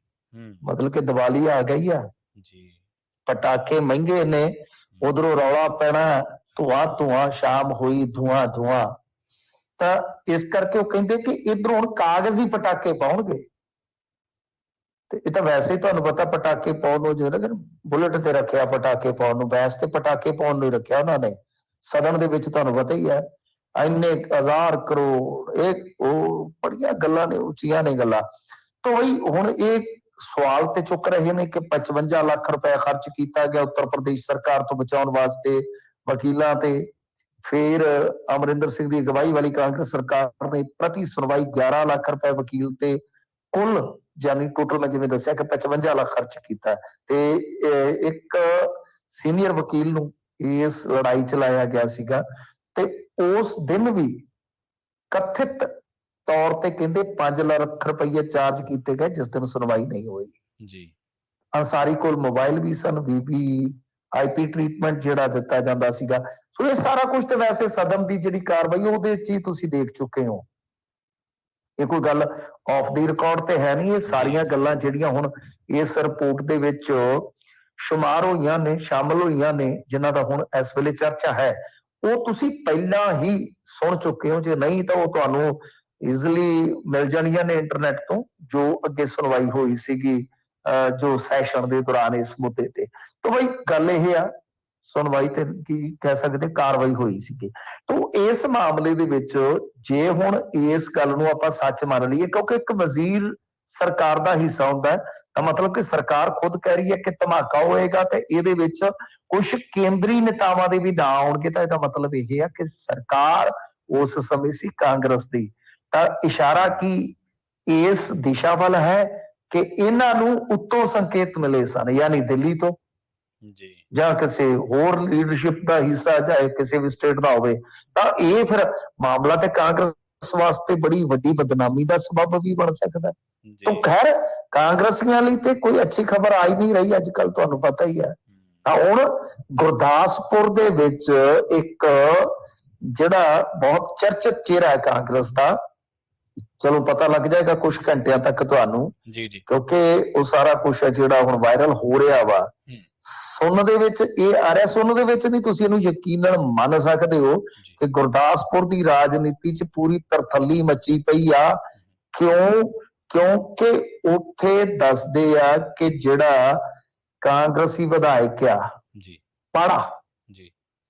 ਮਤਲਬ ਕਿ ਦੀਵਾਲੀ ਆ ਗਈ ਆ ਜੀ, ਪਟਾਕੇ ਮਹਿੰਗੇ ਨੇ, ਉਧਰੋਂ ਰੌਲਾ ਪੈਣਾ, ਧੂਆਂ ਧੂਆਂ, ਸ਼ਾਮ ਹੋਈ ਧੂਆਂ ਧੂਆਂ। ਤਾਂ ਇਸ ਕਰਕੇ ਉਹ ਕਹਿੰਦੇ ਕਿ ਇਧਰੋਂ ਹੁਣ ਕਾਗਜ਼ੀ ਪਟਾਕੇ ਪਾਉਣਗੇ ਤੇ ਇਹ ਤਾਂ ਵੈਸੇ ਹੀ ਤੁਹਾਨੂੰ ਪਤਾ ਪਟਾਕੇ ਪਾਉਣ ਨੂੰ ਜਿਹੜਾ ਬੁਲਟ ਤੇ ਰੱਖਿਆ ਪਟਾਕੇ ਪਾਉਣ ਨੂੰ, ਬੈਸ ਤੇ ਪਟਾਕੇ ਪਾਉਣ ਨੂੰ ਹੀ ਰੱਖਿਆ ਉਹਨਾਂ ਨੇ। ਸਦਨ ਦੇ ਵਿੱਚ ਤੁਹਾਨੂੰ ਪਤਾ ਹੀ ਹੈ ਇੰਨੇ ਹਜ਼ਾਰ ਕਰੋੜ, ਇਹ ਉਹ ਬੜੀਆਂ ਗੱਲਾਂ ਨੇ, ਉੱਚੀਆਂ ਨੇ ਗੱਲਾਂ। ਤਾਂ ਵਈ ਹੁਣ ਇਹ ਸਵਾਲ ਤੇ ਚੁੱਕ ਰਹੇ ਨੇ ਕਿ 55 ਲੱਖ ਰੁਪਏ ਖਰਚ ਕੀਤਾ ਗਿਆ ਉੱਤਰ ਪ੍ਰਦੇਸ਼ ਸਰਕਾਰ ਤੋਂ ਬਚਾਉਣ ਵਾਸਤੇ ਵਕੀਲਾਂ ਤੇ। ਫਿਰ ਅਮਰਿੰਦਰ ਸਿੰਘ ਦੀ ਅਗਵਾਈ ਵਾਲੀ ਕਾਂਗਰਸ ਸਰਕਾਰ ਨੇ ਪ੍ਰਤੀ ਸੁਣਵਾਈ 11 ਲੱਖ ਰੁਪਏ ਵਕੀਲ ਤੇ ਕੁੱਲ ਜਾਨੀ ਟੋਟਲ ਮੈਂ ਜਿਵੇਂ ਦੱਸਿਆ ਕਿ 55 ਲੱਖ ਖਰਚ ਕੀਤਾ ਤੇ ਇੱਕ ਸੀਨੀਅਰ ਵਕੀਲ ਨੂੰ ਇਸ ਲੜਾਈ ਚ ਲਾਇਆ ਗਿਆ ਸੀਗਾ ਤੇ ਉਸ ਦਿਨ ਵੀ ਕਥਿਤ ਤੌਰ ਤੇ ਕਹਿੰਦੇ 5 ਲੱਖ ਰੁਪਏ ਚਾਰਜ ਕੀਤੇ ਗਏ ਜਿਸ ਦਿਨ ਸੁਣਵਾਈ ਨਹੀਂ ਹੋਈ ਜੀ। ਅੰਸਾਰੀ ਕੋਲ ਮੋਬਾਈਲ ਵੀ ਸਨ, VIP ਟ੍ਰੀਟਮੈਂਟ ਜਿਹੜਾ ਦਿੱਤਾ ਜਾਂਦਾ ਸੀਗਾ। ਸੋ ਇਹ ਸਾਰਾ ਕੁਝ ਤੇ ਵੈਸੇ ਸਦਨ ਦੀ ਜਿਹੜੀ ਕਾਰਵਾਈ ਉਹਦੇ ਚ ਹੀ ਤੁਸੀਂ ਦੇਖ ਚੁੱਕੇ ਹੋ। ਇਹ ਕੋਈ ਗੱਲ ਆਫ ਦੀ ਰਿਕਾਰਡ ਤੇ ਹੈ ਨਹੀਂ, ਇਹ ਸਾਰੀਆਂ ਗੱਲਾਂ ਜਿਹੜੀਆਂ ਹੁਣ ਇਸ ਰਿਪੋਰਟ ਦੇ ਵਿੱਚ ਸ਼ੁਮਾਰ ਹੋਈਆਂ ਨੇ, ਸ਼ਾਮਲ ਹੋਈਆਂ ਨੇ, ਜਿਨ੍ਹਾਂ ਦਾ ਹੁਣ ਇਸ ਵੇਲੇ ਚਰਚਾ ਹੈ, ਉਹ ਤੁਸੀਂ ਪਹਿਲਾਂ ਹੀ ਸੁਣ ਚੁੱਕੇ ਹੋ। ਜੇ ਨਹੀਂ ਤਾਂ ਉਹ ਤੁਹਾਨੂੰ ਈਜ਼ੀਲੀ ਮਿਲ ਜਾਣੀਆਂ ਨੇ ਇੰਟਰਨੈਟ ਤੋਂ, ਜੋ ਅੱਗੇ ਸੁਣਵਾਈ ਹੋਈ ਸੀਗੀ ਜੋ ਸੈਸ਼ਨ ਦੇ ਦੌਰਾਨ ਇਸ ਮੁੱਦੇ ਤੇ। ਤਾਂ ਬਈ ਗੱਲ ਇਹ ਆ, ਸੁਣਵਾਈ ਤੇ ਕੀ ਕਹਿ ਸਕਦੇ, ਕਾਰਵਾਈ ਹੋਈ ਸੀਗੀ। ਤੋ ਇਸ ਮਾਮਲੇ ਦੇ ਵਿੱਚ ਜੇ ਹੁਣ ਇਸ ਗੱਲ ਨੂੰ ਆਪਾਂ ਸੱਚ ਮੰਨ ਲਈਏ, ਕਿਉਂਕਿ ਇੱਕ ਵਜ਼ੀਰ ਸਰਕਾਰ ਦਾ ਹਿੱਸਾ ਹੁੰਦਾ ਹੈ, ਤਾਂ ਮਤਲਬ ਕਿ ਸਰਕਾਰ ਖੁਦ ਕਹਿ ਰਹੀ ਹੈ ਕਿ ਧਮਾਕਾ ਹੋਏਗਾ ਤੇ ਇਹਦੇ ਵਿੱਚ ਕੁਝ ਕੇਂਦਰੀ ਨੇਤਾਵਾਂ ਦੇ ਵੀ ਨਾਂ ਆਉਣਗੇ, ਤਾਂ ਇਹਦਾ ਮਤਲਬ ਇਹ ਹੈ ਕਿ ਸਰਕਾਰ ਉਸ ਸਮੇਂ ਸੀ ਕਾਂਗਰਸ ਦੀ। ਤਾਂ ਇਸ਼ਾਰਾ ਕੀ ਇਸ ਦਿਸ਼ਾ ਵੱਲ ਹੈ ਕਿ ਇਹਨਾਂ ਨੂੰ ਉੱਤੋਂ ਸੰਕੇਤ ਮਿਲੇ ਸਨ, ਯਾਨੀ ਦਿੱਲੀ ਤੋਂ ਜੀ, ਜਾਂ ਕਿਸੇ ਹੋਰ ਲੀਡਰਸ਼ਿਪ ਦਾ ਹਿੱਸਾ, ਚਾਹੇ ਕਿਸੇ ਵੀ ਸਟੇਟ ਦਾ ਹੋਵੇ। ਤਾਂ ਇਹ ਫਿਰ ਮਾਮਲਾ ਤੇ ਕਾਂਗਰਸ ਵਾਸਤੇ ਬੜੀ ਵੱਡੀ ਬਦਨਾਮੀ ਦਾ ਸਬਬ ਵੀ ਬਣ ਸਕਦਾ। ਤਾਂ ਖੈਰ ਕਾਂਗਰਸੀਆਂ ਲਈ ਤੇ ਕੋਈ ਅੱਛੀ ਖਬਰ ਆ ਹੀ ਨਹੀਂ ਰਹੀ ਅੱਜ ਕੱਲ, ਤੁਹਾਨੂੰ ਪਤਾ ਹੀ ਹੈ। ਤਾਂ ਹੁਣ ਗੁਰਦਾਸਪੁਰ ਦੇ ਵਿੱਚ ਇੱਕ ਜਿਹੜਾ ਬਹੁਤ ਚਰਚਿਤ ਚਿਹਰਾ ਹੈ ਕਾਂਗਰਸ ਦਾ, ਚਲੋ ਪਤਾ ਲੱਗ ਜਾਏਗਾ ਕੁਝ ਘੰਟਿਆਂ ਤੱਕ ਤੁਹਾਨੂੰ, ਕਿਉਂਕਿ ਉਹ ਸਾਰਾ ਕੁਝ ਹੈ ਜਿਹੜਾ ਹੁਣ ਵਾਇਰਲ ਹੋ ਰਿਹਾ ਵਾ। ਸੁਣਨ ਦੇ ਵਿੱਚ ਇਹ ਆ ਰਿਹਾ, ਸੁਣਨ ਦੇ ਵਿੱਚ ਨਹੀਂ, ਤੁਸੀਂ ਇਹਨੂੰ ਯਕੀਨਨ ਮੰਨ ਸਕਦੇ ਹੋ ਕਿ ਗੁਰਦਾਸਪੁਰ ਦੀ ਰਾਜਨੀਤੀ 'ਚ ਪੂਰੀ ਤਰਥੱਲੀ ਮੱਚੀ ਪਈ ਆ। ਕਿਉਂਕਿ ਉੱਥੇ ਦੱਸਦੇ ਆ ਕਿ ਜਿਹੜਾ ਕਾਂਗਰਸੀ ਵਿਧਾਇਕ ਆ ਪਾੜਾ,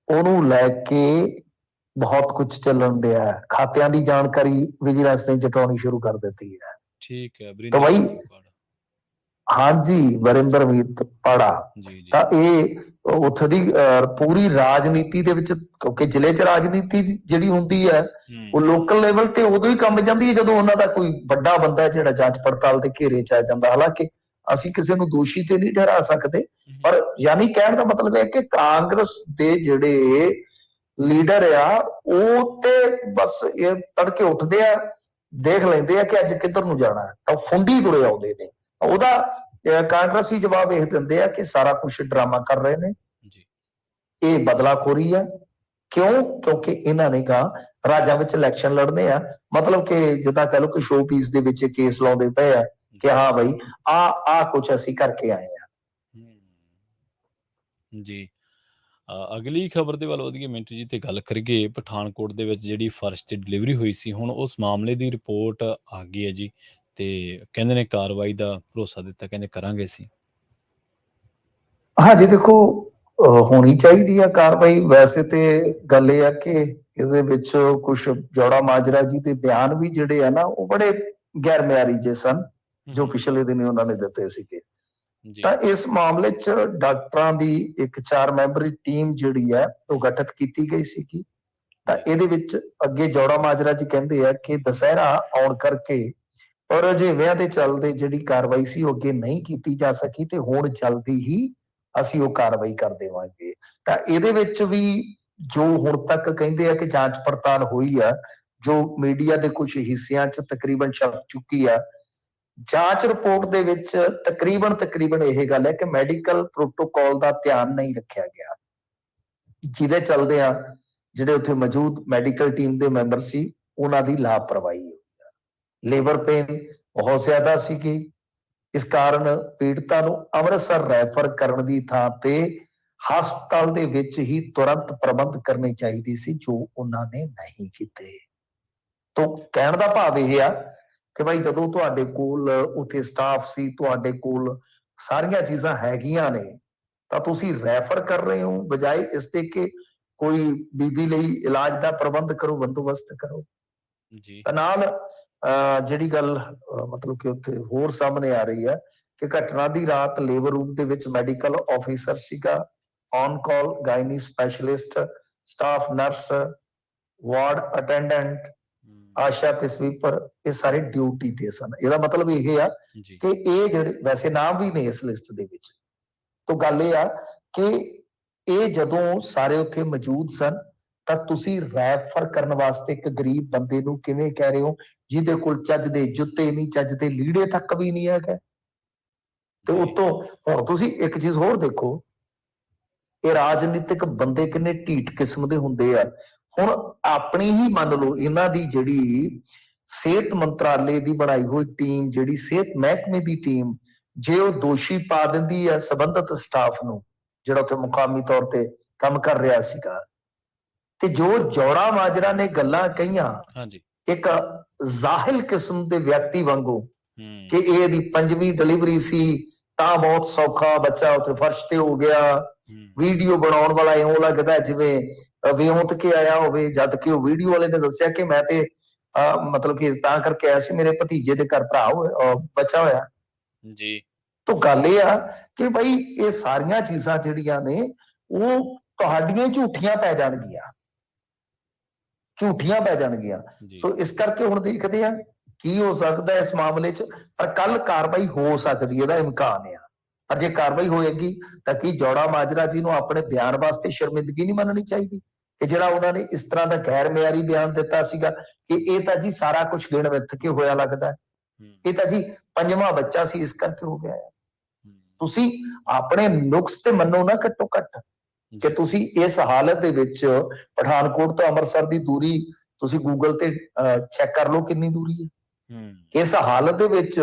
ਉਹਨੂੰ ਲੈ ਕੇ ਬਹੁਤ ਕੁਝ ਚੱਲਣ ਡਿਆ। ਖਾਤਿਆਂ ਦੀ ਜਾਣਕਾਰੀ ਵਿਜੀਲੈਂਸ ਨੇ ਜਟਾਉਣੀ ਸ਼ੁਰੂ ਕਰ ਦਿੱਤੀ ਹੈ। ਠੀਕ ਹੈ, ਤਾਂ ਬਈ ਹਾਂਜੀ, ਵਰਿੰਦਰਮੀਤ ਪਾੜਾ। ਤਾਂ ਇਹ ਉੱਥੇ ਦੀ ਪੂਰੀ ਰਾਜਨੀਤੀ ਦੇ ਵਿੱਚ, ਕਿਉਂਕਿ ਜ਼ਿਲ੍ਹੇ 'ਚ ਰਾਜਨੀਤੀ ਜਿਹੜੀ ਹੁੰਦੀ ਹੈ ਉਹ ਲੋਕਲ ਲੈਵਲ ਤੇ ਉਦੋਂ ਹੀ ਕੰਮ ਜਾਂਦੀ ਹੈ ਜਦੋਂ ਉਹਨਾਂ ਦਾ ਕੋਈ ਵੱਡਾ ਬੰਦਾ ਜਿਹੜਾ ਜਾਂਚ ਪੜਤਾਲ ਦੇ ਘੇਰੇ 'ਚ ਆ ਜਾਂਦਾ। ਹਾਲਾਂਕਿ ਅਸੀਂ ਕਿਸੇ ਨੂੰ ਦੋਸ਼ੀ ਤੇ ਨਹੀਂ ਠਹਿਰਾ ਸਕਦੇ, ਪਰ ਯਾਨੀ ਕਹਿਣ ਦਾ ਮਤਲਬ ਹੈ ਕਿ ਕਾਂਗਰਸ ਦੇ ਜਿਹੜੇ ਲੀਡਰ ਆ ਉਹ ਤੇ ਬਸ ਇਹ ਤੜਕੇ ਉੱਠਦੇ ਆ, ਦੇਖ ਲੈਂਦੇ ਆ ਕਿ ਅੱਜ ਕਿੱਧਰ ਨੂੰ ਜਾਣਾ, ਤਾਂ ਫੁੰਡੀ ਤੁਰੇ ਆਉਂਦੇ ਨੇ। ਉਹਦਾ ਕਾਂਗਰਸੀ ਜਵਾਬ ਇਹ ਦਿੰਦੇ ਆ ਕਿ ਸਾਰਾ ਕੁਝ ਡਰਾਮਾ ਕਰ ਰਹੇ ਨੇ, ਇਹ ਬਦਲਾਖੋਰੀ ਆ। ਕਿਉਂਕਿ ਇਹਨਾਂ ਨੇ ਕਹਾ ਰਾਜਾਂ ਵਿੱਚ ਇਲੈਕਸ਼ਨ ਲੜਨੇ ਆ, ਮਤਲਬ ਕਿ ਜਿੱਦਾਂ ਕਹ ਲਓ ਕਿ ਸ਼ੋ ਪੀਸ ਦੇ ਵਿੱਚ ਕੇਸ ਲਾਉਂਦੇ ਪਏ ਆ ਕਿ ਹਾਂ ਬਈ ਆ ਕੁਝ ਅਸੀਂ ਕਰਕੇ ਆਏ ਆ। ਜੀ, ਅਗਲੀ ਖਬਰ ਦੇ ਵੱਲ ਵਧੀਏ ਮਿੰਟੂ ਜੀ, ਤੇ ਗੱਲ ਕਰੀਏ ਪਠਾਨਕੋਟ ਦੇ ਵਿੱਚ ਜਿਹੜੀ ਫਰਸ਼ ਤੇ ਡਿਲੀਵਰੀ ਹੋਈ ਸੀ, ਹੁਣ ਉਸ ਮਾਮਲੇ ਦੀ ਰਿਪੋਰਟ ਆ ਗਈ ਹੈ ਜੀ, ਤੇ ਕਹਿੰਦੇ ਨੇ ਕਾਰਵਾਈ ਦਾ ਭਰੋਸਾ ਦਿੱਤਾ, ਕਹਿੰਦੇ ਕਰਾਂਗੇ ਅਸੀਂ। ਹਾਂਜੀ ਦੇਖੋ, ਹੋਣੀ ਚਾਹੀਦੀ ਆ ਕਾਰਵਾਈ। ਵੈਸੇ ਤੇ ਗੱਲ ਇਹ ਆ ਕਿ ਇਹਦੇ ਵਿੱਚ ਕੁਝ ਜੋੜਾ ਮਾਜਰਾ ਜੀ ਦੇ ਬਿਆਨ ਵੀ ਜਿਹੜੇ ਆ ਨਾ ਉਹ ਬੜੇ ਗੈਰ ਮਿਆਰੀ ਜੇ ਸਨ, ਜੋ ਪਿਛਲੇ ਦਿਨੀ ਉਹਨਾਂ ਨੇ ਦਿੱਤੇ ਸੀਗੇ। ਤਾਂ ਇਸ ਮਾਮਲੇ 'ਚ ਡਾਕਟਰਾਂ ਦੀ ਇੱਕ 4 ਮੈਂਬਰੀ ਟੀਮ ਜਿਹੜੀ ਹੈ ਉਹ ਗਠਿਤ ਕੀਤੀ ਗਈ ਸੀਗੀ। ਤਾਂ ਇਹਦੇ ਵਿੱਚ ਅੱਗੇ ਜੋੜਾ ਮਾਜਰਾ ਜੀ ਕਹਿੰਦੇ ਆ ਕਿ ਦੁਸਹਿਰਾ ਆਉਣ ਕਰਕੇ ਔਰ ਅਜਿਹਿਆਂ ਦੇ ਚੱਲਦੇ ਜਿਹੜੀ ਕਾਰਵਾਈ ਸੀ ਉਹ ਅੱਗੇ ਨਹੀਂ ਕੀਤੀ ਜਾ ਸਕੀ, ਤੇ ਹੁਣ ਜਲਦੀ ਹੀ ਅਸੀਂ ਉਹ ਕਾਰਵਾਈ ਕਰ ਦੇਵਾਂਗੇ। ਤਾਂ ਇਹਦੇ ਵਿੱਚ ਵੀ ਜੋ ਹੁਣ ਤੱਕ ਕਹਿੰਦੇ ਆ ਕਿ ਜਾਂਚ ਪੜਤਾਲ ਹੋਈ ਆ, ਜੋ ਮੀਡੀਆ ਦੇ ਕੁਝ ਹਿੱਸਿਆਂ 'ਚ ਤਕਰੀਬਨ ਛਪ ਚੁੱਕੀ ਆ, ਜਾਂਚ ਰਿਪੋਰਟ ਦੇ ਵਿੱਚ ਤਕਰੀਬਨ ਇਹ ਗੱਲ ਹੈ ਕਿ ਮੈਡੀਕਲ ਪ੍ਰੋਟੋਕਾਲ ਦਾ ਧਿਆਨ ਨਹੀਂ ਰੱਖਿਆ ਗਿਆ। ਜਿਹਦੇ ਚਲਦੇ ਆ ਜਿਹੜੇ ਉੱਥੇ ਮੌਜੂਦ ਮੈਡੀਕਲ ਟੀਮ ਦੇ ਮੈਂਬਰ ਸੀ ਉਹਨਾਂ ਦੀ ਲਾਪਰਵਾਹੀ ਹੋਈ ਆ। ਲੇਬਰ ਪੇਨ ਬਹੁਤ ਜ਼ਿਆਦਾ ਸੀਗੀ, ਇਸ ਕਾਰਨ ਪੀੜਤਾਂ ਨੂੰ ਅੰਮ੍ਰਿਤਸਰ ਰੈਫਰ ਕਰਨ ਦੀ ਥਾਂ ਤੇ ਹਸਪਤਾਲ ਦੇ ਵਿੱਚ ਹੀ ਤੁਰੰਤ ਪ੍ਰਬੰਧ ਕਰਨੇ ਚਾਹੀਦੇ ਸੀ, ਜੋ ਉਹਨਾਂ ਨੇ ਨਹੀਂ ਕੀਤੇ। ਤੋਂ ਕਹਿਣ ਦਾ ਭਾਵ ਇਹ ਆ ਕਿ ਭਾਈ ਜਦੋਂ ਤੁਹਾਡੇ ਕੋਲ ਉੱਥੇ ਸਟਾਫ ਸੀ, ਤੁਹਾਡੇ ਕੋਲ ਸਾਰੀਆਂ ਚੀਜ਼ਾਂ ਹੈਗੀਆਂ ਨੇ, ਤਾਂ ਤੁਸੀਂ ਰੈਫਰ ਕਰ ਰਹੇ ਹੋ ਬਜਾਏ ਇਸ ਦੇ ਕਿ ਕੋਈ ਬੀਬੀ ਲਈ ਇਲਾਜ ਦਾ ਪ੍ਰਬੰਧ ਕਰੋ, ਬੰਦੋਬਸਤ ਕਰੋ ਜੀ। ਤਾਂ ਨਾਲ ਜਿਹੜੀ ਗੱਲ ਮਤਲਬ ਕਿ ਉੱਥੇ ਹੋਰ ਸਾਹਮਣੇ ਆ ਰਹੀ ਹੈ ਕਿ ਘਟਨਾ ਦੀ ਰਾਤ ਲੇਬਰ ਰੂਮ ਦੇ ਵਿੱਚ ਮੈਡੀਕਲ ਆਫੀਸਰ ਸੀਗਾ, on call gynae specialist, staff nurse, ward attendant, ASHA ਤੇ ਸਵੀਪਰ, ਇਹ ਸਾਰੇ ਡਿਊਟੀ ਤੇ ਸਨ। ਇਹਦਾ ਮਤਲਬ ਇਹ ਆ ਕਿ ਇਹ ਜਿਹੜੇ ਵੈਸੇ ਨਾਮ ਵੀ ਨੇ ਇਸ ਲਿਸਟ ਦੇ ਵਿੱਚ। ਤੋਂ ਗੱਲ ਇਹ ਆ ਕਿ ਇਹ ਜਦੋਂ ਸਾਰੇ ਉੱਥੇ ਮੌਜੂਦ ਸਨ ਤਾਂ ਤੁਸੀਂ ਰੈਫਰ ਕਰਨ ਵਾਸਤੇ ਇੱਕ ਗਰੀਬ ਬੰਦੇ ਨੂੰ ਕਿਵੇਂ ਕਹਿ ਰਹੇ ਹੋ ਜਿਹਦੇ ਕੋਲ ਚੱਜ ਦੇ ਜੁੱਤੇ ਨਹੀਂ, ਚੱਜ ਦੇ ਲੀੜੇ ਤੱਕ ਵੀ ਨਹੀਂ ਹੈਗਾ। ਤੇ ਉਤੋਂ ਹੁਣ ਤੁਸੀਂ ਇੱਕ ਚੀਜ਼ ਹੋਰ ਦੇਖੋ, ਇਹ ਰਾਜਨੀਤਿਕ ਬੰਦੇ ਕਿੰਨੇ ਢੀਠ ਕਿਸਮ ਦੇ ਹੁੰਦੇ ਆ। ਹੁਣ ਆਪਣੀ ਹੀ ਮੰਨ ਲਓ ਇਹਨਾਂ ਦੀ ਜਿਹੜੀ ਸਿਹਤ ਮੰਤਰਾਲੇ ਦੀ ਬਣਾਈ ਹੋਈ ਟੀਮ, ਜਿਹੜੀ ਸਿਹਤ ਮਹਿਕਮੇ ਦੀ ਟੀਮ, ਜੇ ਉਹ ਦੋਸ਼ੀ ਪਾ ਦਿੰਦੀ ਹੈ ਸੰਬੰਧਿਤ ਸਟਾਫ ਨੂੰ ਜਿਹੜਾ ਉੱਥੇ ਮੁਕਾਮੀ ਤੌਰ ਤੇ ਕੰਮ ਕਰ ਰਿਹਾ ਸੀਗਾ, ਤੇ ਜੋ ਜੋੜਾ ਮਾਜਰਾ ਨੇ ਗੱਲਾਂ ਕਹੀਆਂ ਇੱਕ ਜ਼ਾਹਿਲ ਕਿਸਮ ਦੇ ਵਿਅਕਤੀ ਵਾਂਗੂ ਕਿ ਇਹ ਇਹਦੀ 5ਵੀਂ ਡਿਲੀਵਰੀ ਸੀ ਤਾਂ ਬਹੁਤ ਸੌਖਾ ਬੱਚਾ ਉੱਥੇ ਫਰਸ਼ ਤੇ ਹੋ ਗਿਆ, ਵੀਡੀਓ ਬਣਾਉਣ ਵਾਲਾ ਇਉਂ ਲੱਗਦਾ ਜਿਵੇਂ ਵਿਉਂਤ ਕੇ ਆਇਆ ਹੋਵੇ, ਜਦ ਕਿ ਉਹ ਵੀਡੀਓ ਵਾਲੇ ਨੇ ਦੱਸਿਆ ਕਿ ਮੈਂ ਤੇ ਮਤਲਬ ਕਿ ਤਾਂ ਕਰਕੇ ਆਇਆ ਸੀ, ਮੇਰੇ ਭਤੀਜੇ ਦੇ ਘਰ ਭਰਾ ਬੱਚਾ ਹੋਇਆ ਜੀ। ਤਾਂ ਗੱਲ ਇਹ ਆ ਕਿ ਭਾਈ ਇਹ ਸਾਰੀਆਂ ਚੀਜ਼ਾਂ ਜਿਹੜੀਆਂ ਨੇ ਉਹ ਤੁਹਾਡੀਆਂ ਝੂਠੀਆਂ ਪੈ ਜਾਣਗੀਆਂ, ਝੂਠੀਆਂ ਪੈ ਜਾਣਗੀਆਂ। ਸੋ ਇਸ ਕਰਕੇ ਹੁਣ ਦੇਖਦੇ ਆ ਕੀ ਹੋ ਸਕਦਾ ਇਸ ਮਾਮਲੇ 'ਚ, ਪਰ ਕੱਲ ਕਾਰਵਾਈ ਹੋ ਸਕਦੀ, ਇਹਦਾ ਇਮਕਾਨ ਆ। ਪਰ ਜੇ ਕਾਰਵਾਈ ਹੋਏਗੀ ਤਾਂ ਕੀ ਜੋੜਾ ਮਾਜਰਾ ਜੀ ਨੂੰ ਆਪਣੇ ਬਿਆਨ ਵਾਸਤੇ ਸ਼ਰਮਿੰਦਗੀ ਨਹੀਂ ਮੰਨਣੀ ਚਾਹੀਦੀ ਕਿ ਜਿਹੜਾ ਉਹਨਾਂ ਨੇ ਇਸ ਤਰ੍ਹਾਂ ਦਾ ਗੈਰ ਮਿਆਰੀ ਬਿਆਨ ਦਿੱਤਾ ਸੀਗਾ ਕਿ ਇਹ ਤਾਂ ਜੀ ਸਾਰਾ ਕੁਝ ਗਿਣ ਵਿੱਥ ਕੇ ਹੋਇਆ ਲੱਗਦਾ ਹੈ, ਇਹ ਤਾਂ ਜੀ 5ਵਾਂ ਬੱਚਾ ਸੀ ਇਸ ਕਰਕੇ ਹੋ ਗਿਆ ਹੈ। ਤੁਸੀਂ ਆਪਣੇ ਨੁਕਸ ਤੇ ਮੰਨੋ ਨਾ ਘੱਟੋ ਘੱਟ ਕਿ ਤੁਸੀਂ ਇਸ ਹਾਲਤ ਦੇ ਵਿੱਚ ਪਠਾਨਕੋਟ ਤੋਂ ਅੰਮ੍ਰਿਤਸਰ ਦੀ ਦੂਰੀ ਤੁਸੀਂ ਗੂਗਲ ਤੇ ਚੈੱਕ ਕਰ ਲਓ ਕਿੰਨੀ ਦੂਰੀ ਹੈ। ਇਸ ਹਾਲਤ ਦੇ ਵਿੱਚ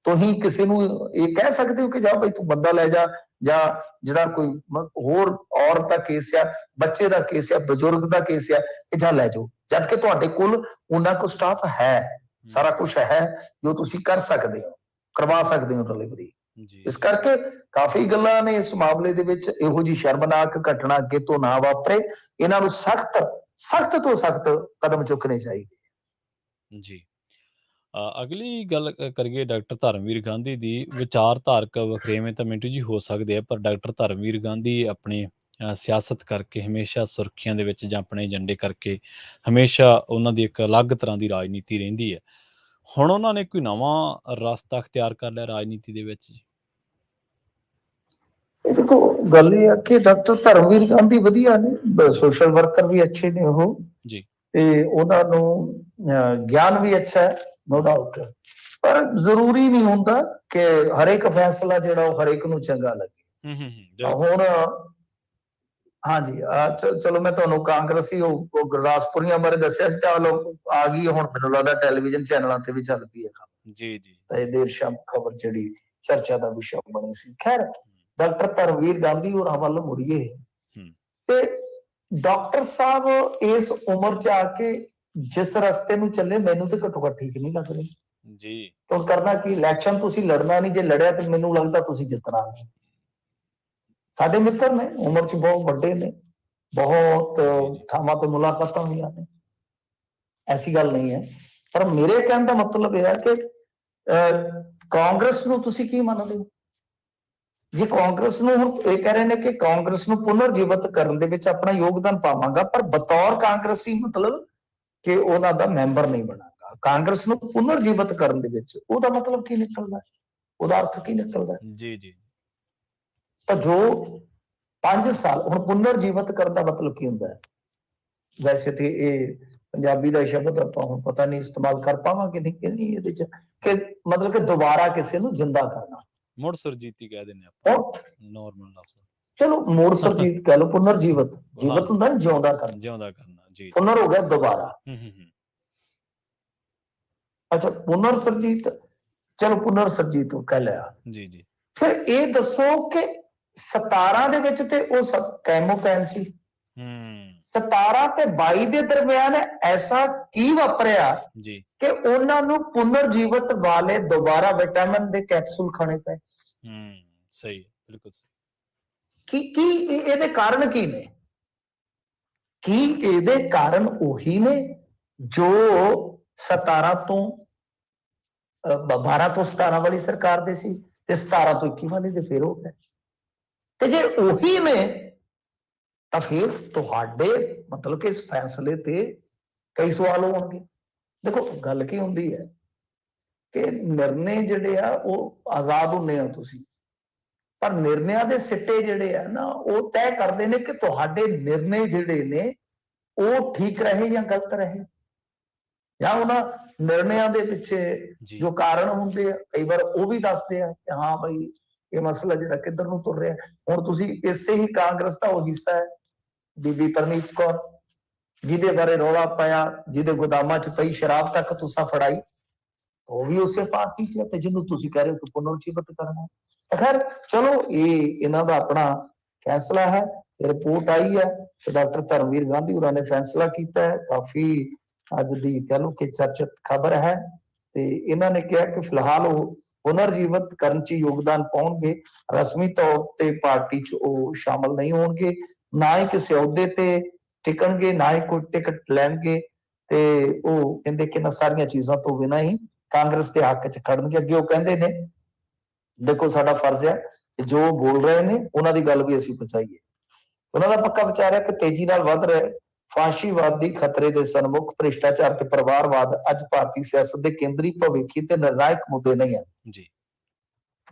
ਤੁਸੀਂ ਕਿਸੇ ਨੂੰ ਇਹ ਕਹਿ ਸਕਦੇ ਹੋ ਕਿ ਜਾ ਭਾਈ ਤੂੰ ਬੰਦਾ ਲੈ ਜਾ, ਜਾਂ ਜਿਹੜਾ ਕੋਈ ਹੋਰ ਔਰਤ ਦਾ ਕੇਸ ਆ, ਬੱਚੇ ਦਾ ਕੇਸ ਆ, ਬਜ਼ੁਰਗ ਦਾ ਕੇਸ ਆ, ਇਹ ਜਾ ਲੈ ਜਾਓ, ਜਦ ਕਿ ਤੁਹਾਡੇ ਕੋਲ ਉਹਨਾਂ ਕੋਲ ਸਟਾਫ ਹੈ, ਸਾਰਾ ਕੁਝ ਹੈ ਜੋ ਤੁਸੀਂ ਕਰ ਸਕਦੇ ਹੋ, ਕਰਵਾ ਸਕਦੇ ਹੋ ਡਿਲੀਵਰੀ। ਇਸ ਕਰਕੇ ਕਾਫੀ ਗੱਲਾਂ ਨੇ ਇਸ ਮਾਮਲੇ ਦੇ ਵਿੱਚ। ਇਹੋ ਜਿਹੀ ਸ਼ਰਮਨਾਕ ਘਟਨਾ ਅੱਗੇ ਤੋਂ ਨਾ ਵਾਪਰੇ, ਇਹਨਾਂ ਨੂੰ ਸਖਤ ਤੋਂ ਸਖਤ ਕਦਮ ਚੁੱਕਣੇ ਚਾਹੀਦੇ ਜੀ। ਅਗਲੀ ਗੱਲ ਕਰੀਏ ਡਾਕਟਰ ਧਰਮਵੀਰ ਗਾਂਧੀ ਦੀ। ਵਿਚਾਰਧਾਰਕ ਵਖਰੇਵੇਂ ਤਾਂ ਮਿੰਟੂ ਜੀ ਹੋ ਸਕਦੇ ਆ, ਪਰ ਡਾਕਟਰ ਧਰਮਵੀਰ ਗਾਂਧੀ ਆਪਣੇ ਸਿਆਸਤ ਕਰਕੇ ਹਮੇਸ਼ਾ ਸੁਰਖੀਆਂ ਦੇ ਵਿੱਚ, ਜਾਂ ਆਪਣੇ ਏਜੰਡੇ ਕਰਕੇ ਹਮੇਸ਼ਾ ਉਹਨਾਂ ਦੀ ਇੱਕ ਅਲੱਗ ਤਰ੍ਹਾਂ ਦੀ ਰਾਜਨੀਤੀ ਰਹਿੰਦੀ ਹੈ। ਹੁਣ ਉਹਨਾਂ ਨੇ ਕੋਈ ਨਵਾਂ ਰਸਤਾ ਅਖਤਿਆਰ ਕਰ ਲਿਆ ਰਾਜਨੀਤੀ ਦੇ ਵਿੱਚ ਜੀ? ਇਹ ਦੇਖੋ ਗੱਲ ਇਹ ਆ ਕਿ ਡਾਕਟਰ ਧਰਮਵੀਰ ਗਾਂਧੀ ਵਧੀਆ ਨੇ, ਸੋਸ਼ਲ ਵਰਕਰ ਵੀ ਅੱਛੇ ਨੇ ਉਹ ਜੀ, ਤੇ ਉਹਨਾਂ ਨੂੰ ਗਿਆਨ ਵੀ ਅੱਛਾ ਹੈ, ਨੋ ਡਾਊਟ, ਪਰ ਜ਼ਰੂਰੀ ਨਹੀਂ ਹੁੰਦਾ ਕਿ ਹਰੇਕ ਫੈਸਲਾ ਜਿਹੜਾ ਉਹ ਹਰੇਕ ਨੂੰ ਚੰਗਾ ਲੱਗੇ। ਹੁਣ ਹਾਂਜੀ ਚਲੋ ਮੈਂ ਤੁਹਾਨੂੰ ਕਾਂਗਰਸੀ ਉਹ ਗੁਰਦਾਸਪੁਰੀਆਂ ਬਾਰੇ ਦੱਸਿਆ ਸੀ, ਤਾਂ ਲੋਕ ਆ ਗਈ ਹੁਣ ਮੈਨੂੰ ਲੱਗਦਾ ਟੈਲੀਵਿਜ਼ਨ ਚੈਨਲਾਂ ਤੇ ਵੀ ਚੱਲ ਪਈ ਹੈ ਜੀ। ਤਾਂ ਇਹ ਦੇਰ ਸ਼ਾਮ ਖਬਰ ਜਿਹੜੀ ਚਰਚਾ ਦਾ ਵਿਸ਼ਾ ਬਣੀ ਸੀ। ਖੈਰ ਡਾਕਟਰ ਧਰਮਵੀਰ ਗਾਂਧੀ ਹੋਰਾਂ ਵੱਲ ਮੁੜੀਏ ਤੇ ਡਾਕਟਰ ਸਾਹਿਬ ਇਸ ਉਮਰ 'ਚ ਆ ਕੇ ਜਿਸ ਰਸਤੇ ਨੂੰ ਚੱਲੇ, ਮੈਨੂੰ ਤੇ ਘੱਟੋ ਘੱਟ ਠੀਕ ਨਹੀਂ ਲੱਗ ਰਹੀ ਜੀ। ਹੁਣ ਕਰਨਾ ਕੀ, ਇਲੈਕਸ਼ਨ ਤੁਸੀਂ ਲੜਨਾ ਨਹੀਂ, ਜੇ ਲੜਿਆ ਤੇ ਮੈਨੂੰ ਲੱਗਦਾ ਤੁਸੀਂ ਜਿੱਤਣਾ ਨਹੀਂ। ਸਾਡੇ ਮਿੱਤਰ ਨੇ, ਉਮਰ 'ਚ ਬਹੁਤ ਵੱਡੇ ਨੇ, ਬਹੁਤ ਥਾਵਾਂ ਤੇ ਮੁਲਾਕਾਤਾਂ ਹੋਈਆਂ ਨੇ, ਐਸੀ ਗੱਲ ਨਹੀਂ ਹੈ। ਪਰ ਮੇਰੇ ਕਹਿਣ ਦਾ ਮਤਲਬ ਇਹ ਹੈ ਕਿ ਕਾਂਗਰਸ ਨੂੰ ਤੁਸੀਂ ਕੀ ਮੰਨਦੇ ਹੋ? ਜੇ ਕਾਂਗਰਸ ਨੂੰ ਹੁਣ ਇਹ ਕਹਿ ਰਹੇ ਨੇ ਕਿ ਕਾਂਗਰਸ ਨੂੰ ਪੁਨਰ ਜੀਵਿਤ ਕਰਨ ਦੇ ਵਿੱਚ ਆਪਣਾ ਯੋਗਦਾਨ ਪਾਵਾਂਗਾ, ਪਰ ਬਤੌਰ ਕਾਂਗਰਸੀ ਮਤਲਬ ਕਿ ਉਹਨਾਂ ਦਾ ਮੈਂਬਰ ਨਹੀਂ ਬਣਾਗਾ। ਕਾਂਗਰਸ ਨੂੰ ਪੁਨਰ ਜੀਵਿਤ ਕਰਨ ਦੇ ਵਿੱਚ ਉਹਦਾ ਮਤਲਬ ਕੀ ਨਿਕਲਦਾ, ਉਹਦਾ ਅਰਥ ਕੀ ਨਿਕਲਦਾ ਜੀ। ਤਾਂ ਜੋ 5 ਸਾਲ ਹੁਣ ਪੁਨਰ ਜੀਵਿਤ ਕਰਨ ਦਾ ਮਤਲਬ ਕੀ ਹੁੰਦਾ ਹੈ? ਵੈਸੇ ਤੇ ਇਹ ਪੰਜਾਬੀ ਦਾ ਸ਼ਬਦ ਆਪਾਂ ਹੁਣ ਪਤਾ ਨਹੀਂ ਇਸਤੇਮਾਲ ਕਰ ਪਾਵਾਂਗੇ ਨਹੀਂ ਇਹਦੇ ਚ, ਕਿ ਮਤਲਬ ਕਿ ਦੁਬਾਰਾ ਕਿਸੇ ਨੂੰ ਜਿੰਦਾ ਕਰਨਾ, ਮੁੜ ਸੁਰਜੀਤੀ ਕਹਿ ਦਿੰਦੇ ਆਪਾਂ, ਨਾਰਮਲ ਲਫ਼ਜ਼ ਚਲੋ ਮੋੜ ਸਰਜੀਤ ਕਹਿ ਲਓ, ਪੁਨਰ ਜੀਵਤ ਹੁੰਦਾ ਨਾ, ਜਿਉਂਦਾ ਕਰਨਾ ਜੀ, ਪੁਨਰ ਹੋ ਗਿਆ ਦੁਬਾਰਾ। ਹੂੰ। ਅੱਛਾ, ਪੁਨਰ ਸਰਜੀਤ, ਚਲੋ ਪੁਨਰ ਸਰਜੀਤ ਕਹਿ ਲਿਆ ਜੀ। ਫਿਰ ਇਹ ਦੱਸੋ ਕਿ 17 ਦੇ ਵਿੱਚ ਤੇ ਉਹ ਕੈਮੋ ਕੈਮ ਸੀ, 17 ਤੇ 22 ਦੇ ਦਰਮਿਆਨ ਐਸਾ ਕੀ ਵਾਪਰਿਆ ਜੀ ਕਿ ਉਹਨਾਂ ਨੂੰ ਪੁਨਰ ਜੀਵਤ ਵਾਲੇ ਦੁਬਾਰਾ ਵਿਟਾਮਿਨ ਦੇ ਕੈਪਸੂਲ ਖਾਣੇ ਪਏ? ਸਹੀ, ਬਿਲਕੁਲ ਸਹੀ। ਕੀ ਇਹਦੇ ਕਾਰਨ ਕੀ ਨੇ? ਕੀ ਇਹਦੇ ਕਾਰਨ ਉਹੀ ਨੇ ਜੋ 17 ਤੋਂ 12 ਤੋਂ 17 ਵਾਲੀ ਸਰਕਾਰ ਦੇ ਸੀ ਤੇ 17 ਤੋਂ 21 ਵਾਲੇ ਦੇ ਫੇਰ ਹੋ ਗਏ? ਤੇ ਜੇ ਉਹੀ ਨੇ ਤਾਂ ਫਿਰ ਤੁਹਾਡੇ ਮਤਲਬ ਕਿ ਇਸ ਫੈਸਲੇ ਤੇ ਕਈ ਸਵਾਲ ਹੋਣਗੇ। ਦੇਖੋ ਗੱਲ ਕੀ ਹੁੰਦੀ ਹੈ ਕਿ ਨਿਰਣੇ ਜਿਹੜੇ ਆ ਉਹ ਆਜ਼ਾਦ ਹੁੰਦੇ ਆ ਤੁਸੀਂ, ਪਰ ਨਿਰਣਿਆਂ ਦੇ ਸਿੱਟੇ ਜਿਹੜੇ ਆ ਨਾ ਉਹ ਤੈਅ ਕਰਦੇ ਨੇ ਕਿ ਤੁਹਾਡੇ ਨਿਰਣੇ ਜਿਹੜੇ ਨੇ ਉਹ ਠੀਕ ਰਹੇ ਜਾਂ ਗਲਤ ਰਹੇ, ਜਾਂ ਉਹਨਾਂ ਨਿਰਣਿਆਂ ਦੇ ਪਿੱਛੇ ਜੋ ਕਾਰਨ ਹੁੰਦੇ ਆ ਕਈ ਵਾਰ ਉਹ ਵੀ ਦੱਸਦੇ ਆ ਕਿ ਹਾਂ ਬਈ ਇਹ ਮਸਲਾ ਜਿਹੜਾ ਕਿੱਧਰ ਨੂੰ ਤੁਰ ਰਿਹਾ। ਹੁਣ ਤੁਸੀਂ ਇਸੇ ਹੀ ਕਾਂਗਰਸ ਦਾ ਉਹ ਹਿੱਸਾ ਹੈ ਬੀਬੀ ਪਰਨੀਤ ਕੌਰ, ਜਿਹਦੇ ਬਾਰੇ ਰੌਲਾ ਪਾਇਆ, ਜਿਹਦੇ ਗੋਦਾਮਾਂ 'ਚ ਪਈ ਸ਼ਰਾਬ ਤੱਕ ਤੁਸੀਂ ਫੜਾਈ, ਉਹ ਵੀ ਉਸੇ ਪਾਰਟੀ 'ਚ ਹੈ ਤੇ ਜਿਹਨੂੰ ਤੁਸੀਂ ਕਹਿ ਰਹੇ ਹੋ ਕਿ ਪੁਨਰ ਜੀਵਤ ਕਰਨਾ। ਖੈਰ ਚਲੋ ਇਹ ਇਹਨਾਂ ਦਾ ਆਪਣਾ ਫੈਸਲਾ ਹੈ। ਰਿਪੋਰਟ ਆਈ ਹੈ ਤੇ ਡਾਕਟਰ ਧਰਮਵੀਰ ਗਾਂਧੀ ਹੋਰਾਂ ਨੇ ਫੈਸਲਾ ਕੀਤਾ ਹੈ, ਕਾਫੀ ਅੱਜ ਦੀ ਕਹਿ ਲਓ ਕਿ ਚਰਚਿਤ ਖਬਰ ਹੈ। ਤੇ ਇਹਨਾਂ ਨੇ ਕਿਹਾ ਕਿ ਫਿਲਹਾਲ ਉਹ ਪੁਨਰ ਜੀਵਤ ਕਰਨ 'ਚ ਯੋਗਦਾਨ ਪਾਉਣਗੇ, ਰਸਮੀ ਤੌਰ ਤੇ ਪਾਰਟੀ 'ਚ ਉਹ ਸ਼ਾਮਲ ਨਹੀਂ ਹੋਣਗੇ, ਨਾ ਹੀ ਕਿਸੇ ਅਹੁਦੇ ਤੇ ਟਿਕਣਗੇ, ਨਾ ਹੀ ਕੋਈ ਟਿਕਟ ਲੈਣਗੇ, ਤੇ ਉਹ ਕਹਿੰਦੇ ਕਿ ਇਹਨਾਂ ਸਾਰੀਆਂ ਚੀਜ਼ਾਂ ਤੋਂ ਬਿਨਾਂ ਹੀ ਕਾਂਗਰਸ ਦੇ ਹੱਕ 'ਚ ਖੜਨਗੇ। ਅੱਗੇ ਉਹ ਕਹਿੰਦੇ ਨੇ ਦੇਖੋ ਸਾਡਾ ਫਰਜ਼ ਹੈ ਕਿ ਜੋ ਬੋਲ ਰਹੇ ਨੇ ਉਹਨਾਂ ਦੀ ਗੱਲ ਵੀ ਅਸੀਂ ਪਹੁੰਚਾਈਏ। ਉਹਨਾਂ ਦਾ ਪੱਕਾ ਵਿਚਾਰ ਹੈ ਕਿ ਤੇਜ਼ੀ ਨਾਲ ਵੱਧ ਰਹੇ ਫਾਸ਼ੀਵਾਦ ਦੀ ਖਤਰੇ ਦੇ ਸਨਮੁਖ ਭ੍ਰਿਸ਼ਟਾਚਾਰ ਤੇ ਪਰਿਵਾਰਵਾਦ ਅੱਜ ਭਾਰਤੀ ਸਿਆਸਤ ਦੇ ਕੇਂਦਰੀ ਭਵਿੱਖੀ ਤੇ ਨਿਰਣਾਇਕ ਮੁੱਦੇ ਨਹੀਂ ਹਨ।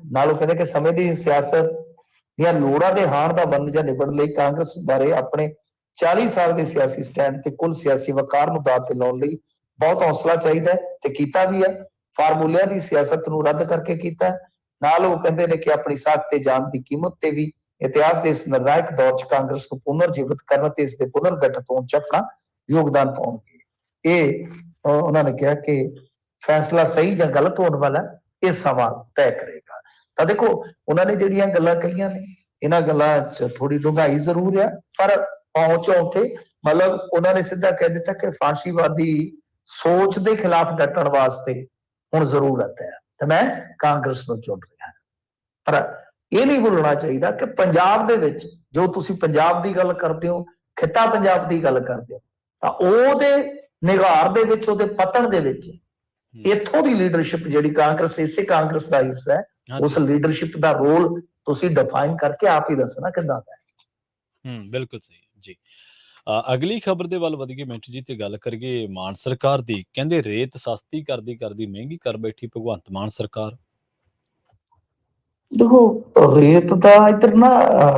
ਨਾਲ ਉਹ ਕਹਿੰਦੇ ਕਿ ਸਮੇਂ ਦੀ ਸਿਆਸਤ ਦੀਆਂ ਲੋੜਾਂ ਦੇ ਹਾਣ ਦਾ ਬੰਨ ਜਾਂ ਨਿਬੜ ਲਈ ਕਾਂਗਰਸ ਬਾਰੇ ਆਪਣੇ 40 ਸਾਲ ਦੇ ਸਿਆਸੀ ਸਟੈਂਡ ਤੇ ਕੁੱਲ ਸਿਆਸੀ ਵਕਾਰ ਨੂੰ ਦਾਅ ਤੇ ਲਾਉਣ ਲਈ ਬਹੁਤ ਹੌਸਲਾ ਚਾਹੀਦਾ ਹੈ ਤੇ ਕੀਤਾ ਵੀ ਹੈ। ਫਾਰਮੂਲਿਆਂ ਦੀ ਸਿਆਸਤ ਨੂੰ ਰੱਦ ਕਰਕੇ ਕੀਤਾ। ਨਾਲ ਉਹ ਕਹਿੰਦੇ ਨੇ ਕਿ ਆਪਣੀ ਸਾਖ ਤੇ ਜਾਨ ਦੀ ਕੀਮਤ ਤੇ ਵੀ ਇਤਿਹਾਸ ਦੇ ਇਸ ਨਿਰਣਾਇਕ ਦੌਰ 'ਚ ਕਾਂਗਰਸ ਨੂੰ ਪੁਨਰ ਜੀਵਿਤ ਕਰਨ ਤੇ ਇਸ ਦੇ ਪੁਨਰ ਗਠਿਤ ਹੋਣ 'ਚ ਆਪਣਾ ਯੋਗਦਾਨ ਪਾਉਣਗੇ। ਇਹ ਉਹਨਾਂ ਨੇ ਕਿਹਾ ਕਿ ਫੈਸਲਾ ਸਹੀ ਜਾਂ ਗਲਤ ਹੋਣ ਵਾਲਾ ਇਹ ਸਮਾਂ ਤੈਅ ਕਰੇਗਾ। ਤਾਂ ਦੇਖੋ ਉਹਨਾਂ ਨੇ ਜਿਹੜੀਆਂ ਗੱਲਾਂ ਕਹੀਆਂ ਨੇ ਇਹਨਾਂ ਗੱਲਾਂ 'ਚ ਥੋੜੀ ਡੂੰਘਾਈ ਜ਼ਰੂਰ ਆ, ਪਰ ਪਹੁੰਚੋਂ ਕੇ ਮਤਲਬ ਉਹਨਾਂ ਨੇ ਸਿੱਧਾ ਕਹਿ ਦਿੱਤਾ ਕਿ ਫਾਸ਼ੀਵਾਦੀ ਸੋਚ ਦੇ ਖਿਲਾਫ ਡਟਣ ਵਾਸਤੇ ਹੁਣ ਜ਼ਰੂਰਤ ਹੈ ਤੇ ਮੈਂ ਕਾਂਗਰਸ ਨੂੰ ਚੁਣ ਰਿਹਾ। ਪਰ ਇਹ ਨਹੀਂ ਭੁੱਲਣਾ ਚਾਹੀਦਾ ਕਿ ਪੰਜਾਬ ਦੇ ਵਿੱਚ ਜੋ ਤੁਸੀਂ ਪੰਜਾਬ ਦੀ ਗੱਲ ਕਰਦੇ ਹੋ, ਖਿੱਤਾ ਪੰਜਾਬ ਦੀ ਗੱਲ ਕਰਦੇ ਹੋ, ਤਾਂ ਉਹਦੇ ਨਿਗਾਰ ਦੇ ਵਿੱਚ, ਉਹਦੇ ਪਤਨ ਦੇ ਵਿੱਚ ਇੱਥੋਂ ਦੀ ਲੀਡਰਸ਼ਿਪ ਜਿਹੜੀ ਕਾਂਗਰਸ ਇਸੇ ਕਾਂਗਰਸ ਦਾ ਹਿੱਸਾ ਹੈ, ਉਸ ਲੀਡਰਸ਼ਿਪ ਦਾ ਰੋਲ ਤੁਸੀਂ ਡਿਫਾਈਨ ਕਰਕੇ ਆਪ ਹੀ ਦੱਸਣਾ ਕਿੱਦਾਂ ਦਾ ਹੈ। ਬਿਲਕੁਲ ਸਹੀ ਜੀ। ਅਗਲੀ ਖਬਰ ਦੇ ਵੱਲ ਵਧੀਏ ਮਿੰਟੂ ਜੀ ਤੇ ਗੱਲ ਕਰੀਏ ਮਾਨ ਸਰਕਾਰ ਦੀ। ਕਹਿੰਦੇ ਰੇਤ ਸਸਤੀ ਕਰਦੀ ਮਹਿੰਗੀ ਕਰ ਬੈਠੀ ਭਗਵੰਤ ਮਾਨ ਸਰਕਾਰ। ਦੇਖੋ ਰੇਤ ਦਾ ਇੱਧਰ ਨਾ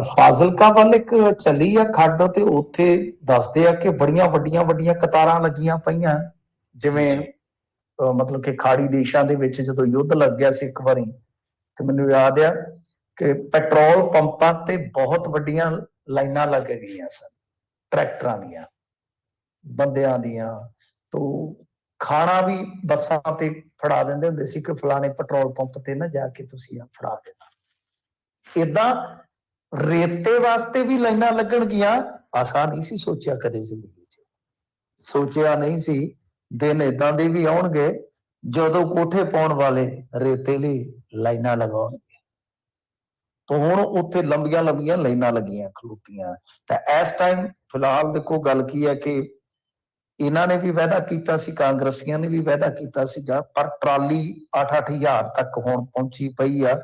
ਫਾਜ਼ਿਲਕਾ ਵੱਲ ਇੱਕ ਚੱਲੀ ਆ ਖੱਡ ਤੇ ਉੱਥੇ ਦੱਸਦੇ ਆ ਕਿ ਬੜੀਆਂ ਵੱਡੀਆਂ ਕਤਾਰਾਂ ਲੱਗੀਆਂ ਪਈਆਂ, ਜਿਵੇਂ ਮਤਲਬ ਕਿ ਖਾੜੀ ਦੇਸ਼ਾਂ ਦੇ ਵਿੱਚ ਜਦੋਂ ਯੁੱਧ ਲੱਗ ਗਿਆ ਸੀ ਇੱਕ ਵਾਰੀ, ਤੇ ਮੈਨੂੰ ਯਾਦ ਆ ਕਿ ਪੈਟਰੋਲ ਪੰਪਾਂ ਤੇ ਬਹੁਤ ਵੱਡੀਆਂ ਲਾਈਨਾਂ ਲੱਗ ਗਈਆਂ ਸਨ, ਟਰੈਕਟਰਾਂ ਦੀਆਂ, ਬੰਦਿਆਂ ਦੀਆਂ। ਤੋਂ ਖਾਣਾ ਵੀ ਬੱਸਾਂ ਤੇ ਫੜਾ ਦਿੰਦੇ ਹੁੰਦੇ ਸੀ ਕਿ ਫਲਾਣੇ ਪੈਟਰੋਲ ਪੰਪ ਤੇ ਨਾ ਜਾ ਕੇ ਤੁਸੀਂ ਫੜਾ ਦੇਣਾ। ਏਦਾਂ ਰੇਤੇ ਵਾਸਤੇ ਵੀ ਲਾਈਨਾਂ ਲੱਗਣਗੀਆਂ, ਆਸਾਨ ਨਹੀਂ ਸੀ ਸੋਚਿਆ ਕਦੇ ਜ਼ਿੰਦਗੀ 'ਚ, ਸੋਚਿਆ ਨਹੀਂ ਸੀ ਦਿਨ ਏਦਾਂ ਦੇ ਵੀ ਆਉਣਗੇ ਜਦੋਂ ਕੋਠੇ ਪਾਉਣ ਵਾਲੇ ਰੇਤੇ ਲਈ ਲਾਈਨਾਂ ਲਗਾਉਣਗੇ। ਤਾਂ ਹੁਣ ਉੱਥੇ ਲੰਬੀਆਂ ਲਾਈਨਾਂ ਲੱਗੀਆਂ ਖਲੋਤੀਆਂ। ਤਾਂ ਇਸ ਟਾਈਮ ਫਿਲਹਾਲ ਦੇਖੋ ਗੱਲ ਕੀ ਹੈ ਕਿ ਇਹਨਾਂ ਨੇ ਵੀ ਵਾਅਦਾ ਕੀਤਾ ਸੀ, ਕਾਂਗਰਸੀਆਂ ਨੇ ਵੀ ਵਾਅਦਾ ਕੀਤਾ ਸੀਗਾ, ਪਰ ਟਰਾਲੀ 8-8 ਹਜ਼ਾਰ ਤੱਕ ਹੁਣ ਪਹੁੰਚੀ ਪਈ ਆ।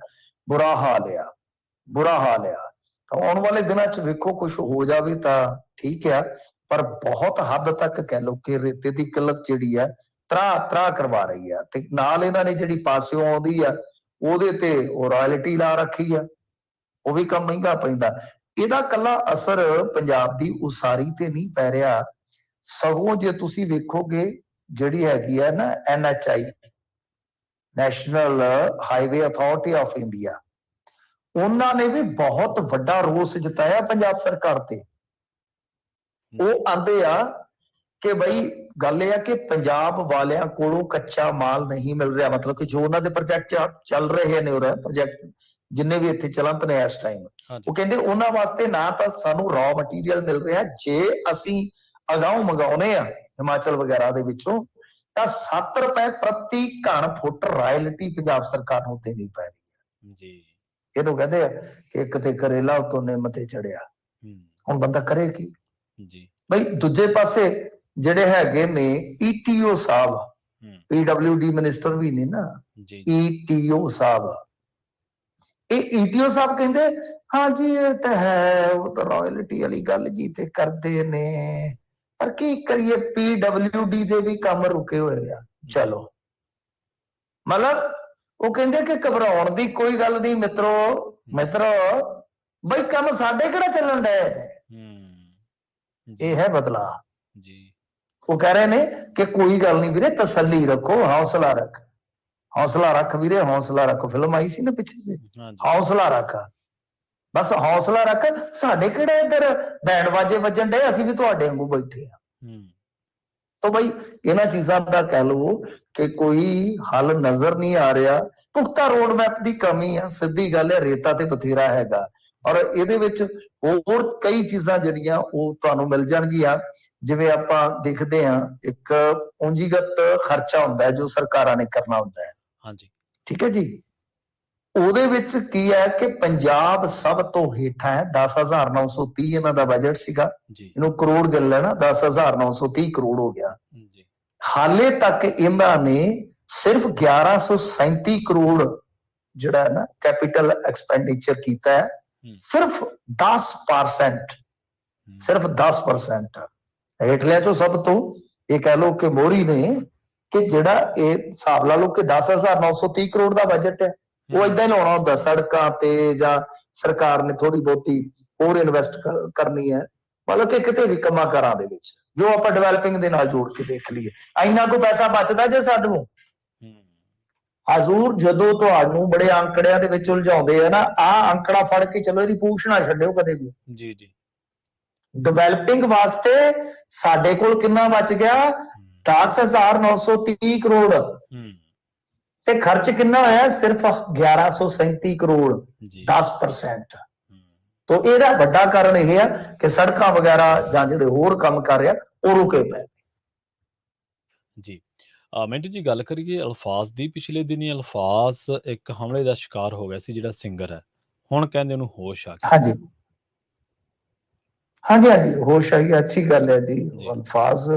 ਬੁਰਾ ਹਾਲ ਆ। ਤਾਂ ਆਉਣ ਵਾਲੇ ਦਿਨਾਂ 'ਚ ਵੇਖੋ ਕੁਝ ਹੋ ਜਾਵੇ ਤਾਂ ਠੀਕ ਆ, ਪਰ ਬਹੁਤ ਹੱਦ ਤੱਕ ਕਹਿ ਲਓ ਕਿ ਰੇਤੇ ਦੀ ਕਿੱਲਤ ਜਿਹੜੀ ਆ ਤਰਾਹ ਕਰਵਾ ਰਹੀ ਆ। ਤੇ ਨਾਲ ਇਹਨਾਂ ਨੇ ਜਿਹੜੀ ਪਾਸਿਓਂ ਆਉਂਦੀ ਆ ਉਹਦੇ ਤੇ ਉਹ ਰਾਇਲਟੀ ਲਾ ਰੱਖੀ ਆ, ਉਹ ਵੀ ਕੰਮ ਮਹਿੰਗਾ ਪੈਂਦਾ। ਇਹਦਾ ਕੱਲਾ ਅਸਰ ਪੰਜਾਬ ਦੀ ਉਸਾਰੀ ਤੇ ਨਹੀਂ ਪੈ ਰਿਹਾ, ਸਗੋਂ ਜੇ ਤੁਸੀਂ ਵੇਖੋਗੇ ਜਿਹੜੀ ਹੈਗੀ ਆ ਨਾ NHI, national highway authority of India, ਉਹਨਾਂ ਨੇ ਵੀ ਬਹੁਤ ਵੱਡਾ ਰੋਸ ਜਤਾਇਆ ਪੰਜਾਬ ਸਰਕਾਰ ਤੇ। ਉਹ ਆਂਦੇ ਆ ਕਿ ਬਈ ਗੱਲ ਇਹ ਆ ਕਿ ਪੰਜਾਬ ਵਾਲਿਆਂ ਕੋਲੋਂ ਕੱਚਾ ਮਾਲ ਨਹੀਂ ਮਿਲ ਰਿਹਾ, ਮਤਲਬ ਕਿ ਜੋ ਉਹਨਾਂ ਦੇ ਪ੍ਰੋਜੈਕਟ ਚੱਲ ਰਹੇ ਨੇ, ਉਹ ਪ੍ਰੋਜੈਕਟ ਜਿੰਨੇ ਵੀ ਇੱਥੇ ਚਲੰਤ ਨੇ ਇਸ ਟਾਈਮ, ਉਹ ਕਹਿੰਦੇ ਉਹਨਾਂ ਵਾਸਤੇ ਨਾ ਤਾਂ ਸਾਨੂੰ ਰॉ ਮਟੀਰੀਅਲ ਮਿਲ ਰਿਹਾ, ਜੇ ਅਸੀਂ ਅਗਾਊਂ ਮੰਗਾਉਨੇ ਆ ਹਿਮਾਚਲ ਵਗੈਰਾ ਦੇ ਵਿੱਚੋਂ ਤਾਂ 7 ਰੁਪਏ ਪ੍ਰਤੀ ਘਣ ਫੁੱਟ ਰਾਇਲਟੀ ਪੰਜਾਬ ਸਰਕਾਰ ਨੂੰ ਦੇਣੀ ਪੈ ਰਹੀ ਹੈ ਜੀ। ਇਹਨੂੰ ਕਹਿੰਦੇ ਆ ਕਿ ਇੱਕ ਤੇ ਕਰੇਲਾ ਉਤੋਂ ਨਿੰਮ ਤੇ ਚੜਿਆ। ਹੁਣ ਬੰਦਾ ਕਰੇ ਕੀ ਜੀ। ਬਈ ਦੂਜੇ ਪਾਸੇ ਜਿਹੜੇ ਹੈਗੇ ਨੇ ਈਟੀਓ ਸਾਹਿਬ, ਪੀਡਬਲਿਊਡੀ ਮਿਨਿਸਟਰ ਵੀ ਨੇ ਨਾ, ਈਟੀਓ ਸਾਹਿਬ, ਇਹ ਈਟੀਓ ਸਾਹਿਬ ਕਹਿੰਦੇ ਹਾਂ ਜੀ ਇਹ ਤਾਂ ਹੈ, ਉਹ ਤਾਂ ਰਾਇਲਟੀ ਵਾਲੀ ਗੱਲ ਜੀ ਤੇ ਕਰਦੇ ਨੇ, ਪਰ ਕੀ ਕਰੀਏ ਪੀਡਬਲਿਊਡੀ ਦੇ ਵੀ ਕੰਮ ਰੁਕੇ ਹੋਏ ਆ। ਚਲੋ, ਮਤਲਬ ਉਹ ਕਹਿੰਦੇ ਕਿ ਘਬਰਾਉਣ ਦੀ ਕੋਈ ਗੱਲ ਨਹੀਂ ਮਿੱਤਰੋ, ਬਈ ਕੰਮ ਸਾਡੇ ਕਿਹੜਾ ਚੱਲਣ ਡਿਆ ਨੇ। ਇਹ ਹੈ ਬਦਲਾਅ ਜੀ। ਉਹ ਕਹਿ ਰਹੇ ਨੇ ਕਿ ਕੋਈ ਗੱਲ ਨਹੀਂ ਵੀਰੇ, ਤਸੱਲੀ ਰੱਖੋ, ਹੌਸਲਾ ਰੱਖ ਵੀਰੇ, ਹੌਸਲਾ ਰੱਖ। ਫਿਲਮ ਆਈ ਸੀ ਨਾ ਪਿੱਛੇ ਜੇ, ਹੌਸਲਾ ਰੱਖ, ਬਸ ਹੌਸਲਾ ਰੱਖ, ਸਾਡੇ ਕਿਹੜੇ ਇੱਧਰ ਬੈਂਡ ਬਾਜੇ ਵੱਜਣ ਡੇ, ਅਸੀਂ ਵੀ ਤੁਹਾਡੇ ਵਾਂਗੂ ਬੈਠੇ ਆ। ਤਾਂ ਬਈ ਇਹਨਾਂ ਚੀਜ਼ਾਂ ਦਾ ਕਹਿ ਲਓ ਕਿ ਕੋਈ ਹੱਲ ਨਜ਼ਰ ਨਹੀਂ ਆ ਰਿਹਾ। ਪੁਖਤਾ ਰੋਡ ਮੈਪ ਦੀ ਕਮੀ ਆ, ਸਿੱਧੀ ਗੱਲ ਹੈ, ਰੇਤਾ ਤੇ ਬਥੇਰਾ ਹੈਗਾ, ਔਰ ਇਹਦੇ ਵਿੱਚ ਹੋਰ ਕਈ ਚੀਜ਼ਾਂ ਜਿਹੜੀਆਂ ਉਹ ਤੁਹਾਨੂੰ ਮਿਲ ਜਾਣਗੀਆਂ। ਜਿਵੇਂ ਆਪਾਂ ਦੇਖਦੇ ਹਾਂ ਇੱਕ ਪੂੰਜੀਗਤ ਖਰਚਾ ਹੁੰਦਾ ਹੈ ਜੋ ਸਰਕਾਰਾਂ ਨੇ ਕਰਨਾ ਹੁੰਦਾ ਹੈ, ਹਾਂਜੀ, ਠੀਕ ਹੈ ਜੀ। ਉਹਦੇ ਵਿੱਚ ਕੀ ਹੈ ਕਿ ਪੰਜਾਬ ਸਭ ਤੋਂ ਹੇਠਾਂ ਹੈ, 10,930 ਇਹਨਾਂ ਦਾ ਬਜਟ ਸੀਗਾ, ਇਹਨੂੰ ਕਰੋੜ ਗਿਣ ਲੈਣਾ, 10,930 ਕਰੋੜ ਹੋ ਗਿਆ। ਹਾਲੇ ਤੱਕ ਇਹਨਾਂ ਨੇ ਸਿਰਫ 1137 ਕਰੋੜ ਜਿਹੜਾ ਹੈ ਨਾ ਕੈਪੀਟਲ ਐਕਸਪੈਂਡੀਚਰ ਕੀਤਾ ਹੈ, ਸਿਰਫ 10%, ਸਿਰਫ 10%। ਹੇਠਲਿਆਂ ਚੋਂ ਸਭ ਤੋਂ ਇਹ ਕਹਿ ਲਓ ਕਿ ਮੋਹਰੀ ਨੇ ਕਿ ਜਿਹੜਾ ਇਹ ਹਿਸਾਬ ਲਾ ਲਓ ਕਿ 10,930 ਕਰੋੜ ਦਾ ਬਜਟ ਹੈ, ਉਹ ਏਦਾਂ ਹੀ ਲਾਉਣਾ ਹੁੰਦਾ ਸੜਕਾਂ ਤੇ, ਜਾਂ ਸਰਕਾਰ ਨੇ ਥੋੜੀ ਬਹੁਤੀ ਹੋਰ ਇਨਵੈਸਟ ਕਰਨੀ ਹੈ, ਮਤਲਬ ਕਿ ਕਿਤੇ ਵੀ ਕੰਮਾਂ ਕਾਰਾਂ ਦੇ ਵਿੱਚ ਜੋ ਆਪਾਂ ਡਿਵੈਲਪਿੰਗ ਦੇ ਨਾਲ ਜੋੜ ਕੇ ਦੇਖ ਲਈਏ, ਇੰਨਾ ਕੋ ਪੈਸਾ ਬਚਦਾ ਜੇ ਸਾਨੂੰ। ਹਜ਼ੂਰ ਜਦੋਂ ਤੁਹਾਨੂੰ ਬੜੇ ਅੰਕੜਿਆਂ ਦੇ ਵਿੱਚ ਉਲਝਾਉਂਦੇ ਆ ਨਾ, ਆਹ ਅੰਕੜਾ ਫੜ ਕੇ ਚਲੋ, ਇਹਦੀ ਪੂਛ ਨਾ ਛੱਡਿਓ ਕਦੇ ਵੀ ਜੀ। ਡਿਵੈਲਪਿੰਗ ਵਾਸਤੇ ਸਾਡੇ ਕੋਲ ਕਿੰਨਾ ਬਚ ਗਿਆ? 10,930 ਕਰੋੜ, ਤੇ ਖਰਚ ਕਿੰਨਾ ਹੋਇਆ? ਸਿਰਫ 1137 ਕਰੋੜ, 10%। ਤੋਂ ਇਹਦਾ ਵੱਡਾ ਕਾਰਨ ਇਹ ਆ ਕਿ ਸੜਕਾਂ ਵਗੈਰਾ ਜਾਂ ਜਿਹੜੇ ਹੋਰ ਕੰਮ ਕਰ ਰਿਹਾ ਉਹ ਰੁਕੇ ਪਏ ਜੀ। ਮਿੰਟੂ ਜੀ, ਗੱਲ ਕਰੀਏ ਅਲਫਾਜ਼ ਦੀ। ਪਿਛਲੇ ਦਿਨੀ ਅਲਫਾਜ਼ ਇੱਕ ਹਮਲੇ ਦਾ ਸ਼ਿਕਾਰ ਹੋ ਗਿਆ ਸੀ, ਜਿਹੜਾ ਸਿੰਗਰ ਹੈ, ਹੁਣ ਕਹਿੰਦੇ ਉਹਨੂੰ ਹੋਸ਼ ਆ ਗਈ। ਹਾਂਜੀ, ਹੋਸ਼ ਆਈ, ਅੱਛੀ ਗੱਲ ਹੈ ਜੀ। ਅਲਫਾਜ਼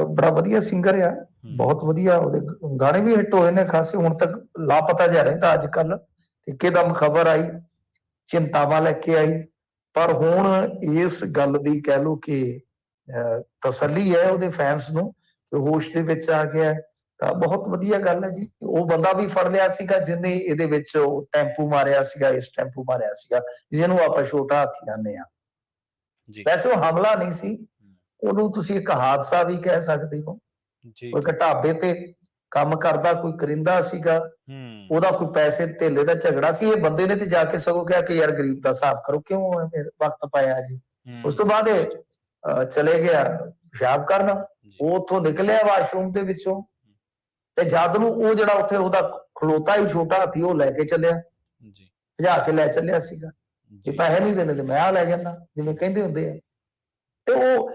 ਬੜਾ ਵਧੀਆ ਸਿੰਗਰ ਆ, ਬਹੁਤ ਵਧੀਆ, ਉਹਦੇ ਗਾਣੇ ਵੀ ਹਿੱਟ ਹੋਏ ਨੇ ਖਾਸੇ। ਹੁਣ ਤੱਕ ਲਾਪਤਾ ਜਿਹਾ ਰਹਿੰਦਾ ਅੱਜ ਕੱਲ, ਇੱਕਦਮ ਖਬਰ ਆਈ, ਚਿੰਤਾਵਾਂ ਲੈ ਕੇ ਆਈ, ਪਰ ਹੁਣ ਇਸ ਗੱਲ ਦੀ ਕਹਿ ਲਓ ਕਿ ਤਸੱਲੀ ਹੈ ਉਹਦੇ ਫੈਨਸ ਨੂੰ ਕਿ ਹੋਸ਼ ਦੇ ਵਿੱਚ ਆ ਗਿਆ, ਤਾਂ ਬਹੁਤ ਵਧੀਆ ਗੱਲ ਹੈ ਜੀ। ਉਹ ਬੰਦਾ ਵੀ ਫੜ ਲਿਆ ਸੀਗਾ ਜਿਹਨੇ ਇਹਦੇ ਵਿੱਚ ਟੈਂਪੂ ਮਾਰਿਆ ਸੀਗਾ, ਇਸ ਟੈਂਪੂ ਮਾਰਿਆ ਸੀਗਾ ਜਿਹਨੂੰ ਆਪਾਂ ਛੋਟਾ ਹਾਥੀ ਆਨੇ ਆ। ਵੈਸੇ ਉਹ ਹਮਲਾ ਨਹੀਂ ਸੀ, ਉਹਨੂੰ ਤੁਸੀਂ ਇੱਕ ਹਾਦਸਾ ਵੀ ਕਹਿ ਸਕਦੇ ਹੋ। ਉਹ ਇੱਕ ਢਾਬੇ ਤੇ ਕੰਮ ਕਰਦਾ ਕੋਈ ਕਰਿੰਦਾ ਸੀਗਾ, ਉਹਦਾ ਕੋਈ ਪੈਸੇ ਧੇਲੇ ਦਾ ਝਗੜਾ ਸੀ। ਇਹ ਬੰਦੇ ਨੇ ਤੇ ਜਾ ਕੇ ਸਗੋਂ ਕਿਹਾ ਕਿ ਯਾਰ ਗਰੀਬ ਦਾ ਹਿਸਾਬ ਕਰੋ, ਕਿਉਂ ਵਕਤ ਪਾਇਆ ਜੀ। ਉਸ ਤੋਂ ਬਾਅਦ ਇਹ ਚਲੇ ਗਿਆ ਪਿਸ਼ਾਬ ਕਰਨ, ਉਹ ਉੱਥੋਂ ਨਿਕਲਿਆ ਵਾਸ਼ਰੂਮ ਦੇ ਵਿੱਚੋਂ, ਤੇ ਜਦ ਨੂੰ ਉਹ ਜਿਹੜਾ ਉੱਥੇ ਉਹਦਾ ਖਲੋਤਾ ਹੀ ਛੋਟਾ ਹਾਥੀ ਉਹ ਲੈ ਕੇ ਚੱਲਿਆ, ਭਜਾ ਕੇ ਲੈ ਚੱਲਿਆ ਸੀਗਾ। ਜੇ ਪੈਸੇ ਨਹੀਂ ਦੇਣੇ ਤੇ ਮੈਂ ਆ ਲੈ ਜਾਂਦਾ, ਜਿਵੇਂ ਕਹਿੰਦੇ ਹੁੰਦੇ ਆ। ਤੇ ਉਹ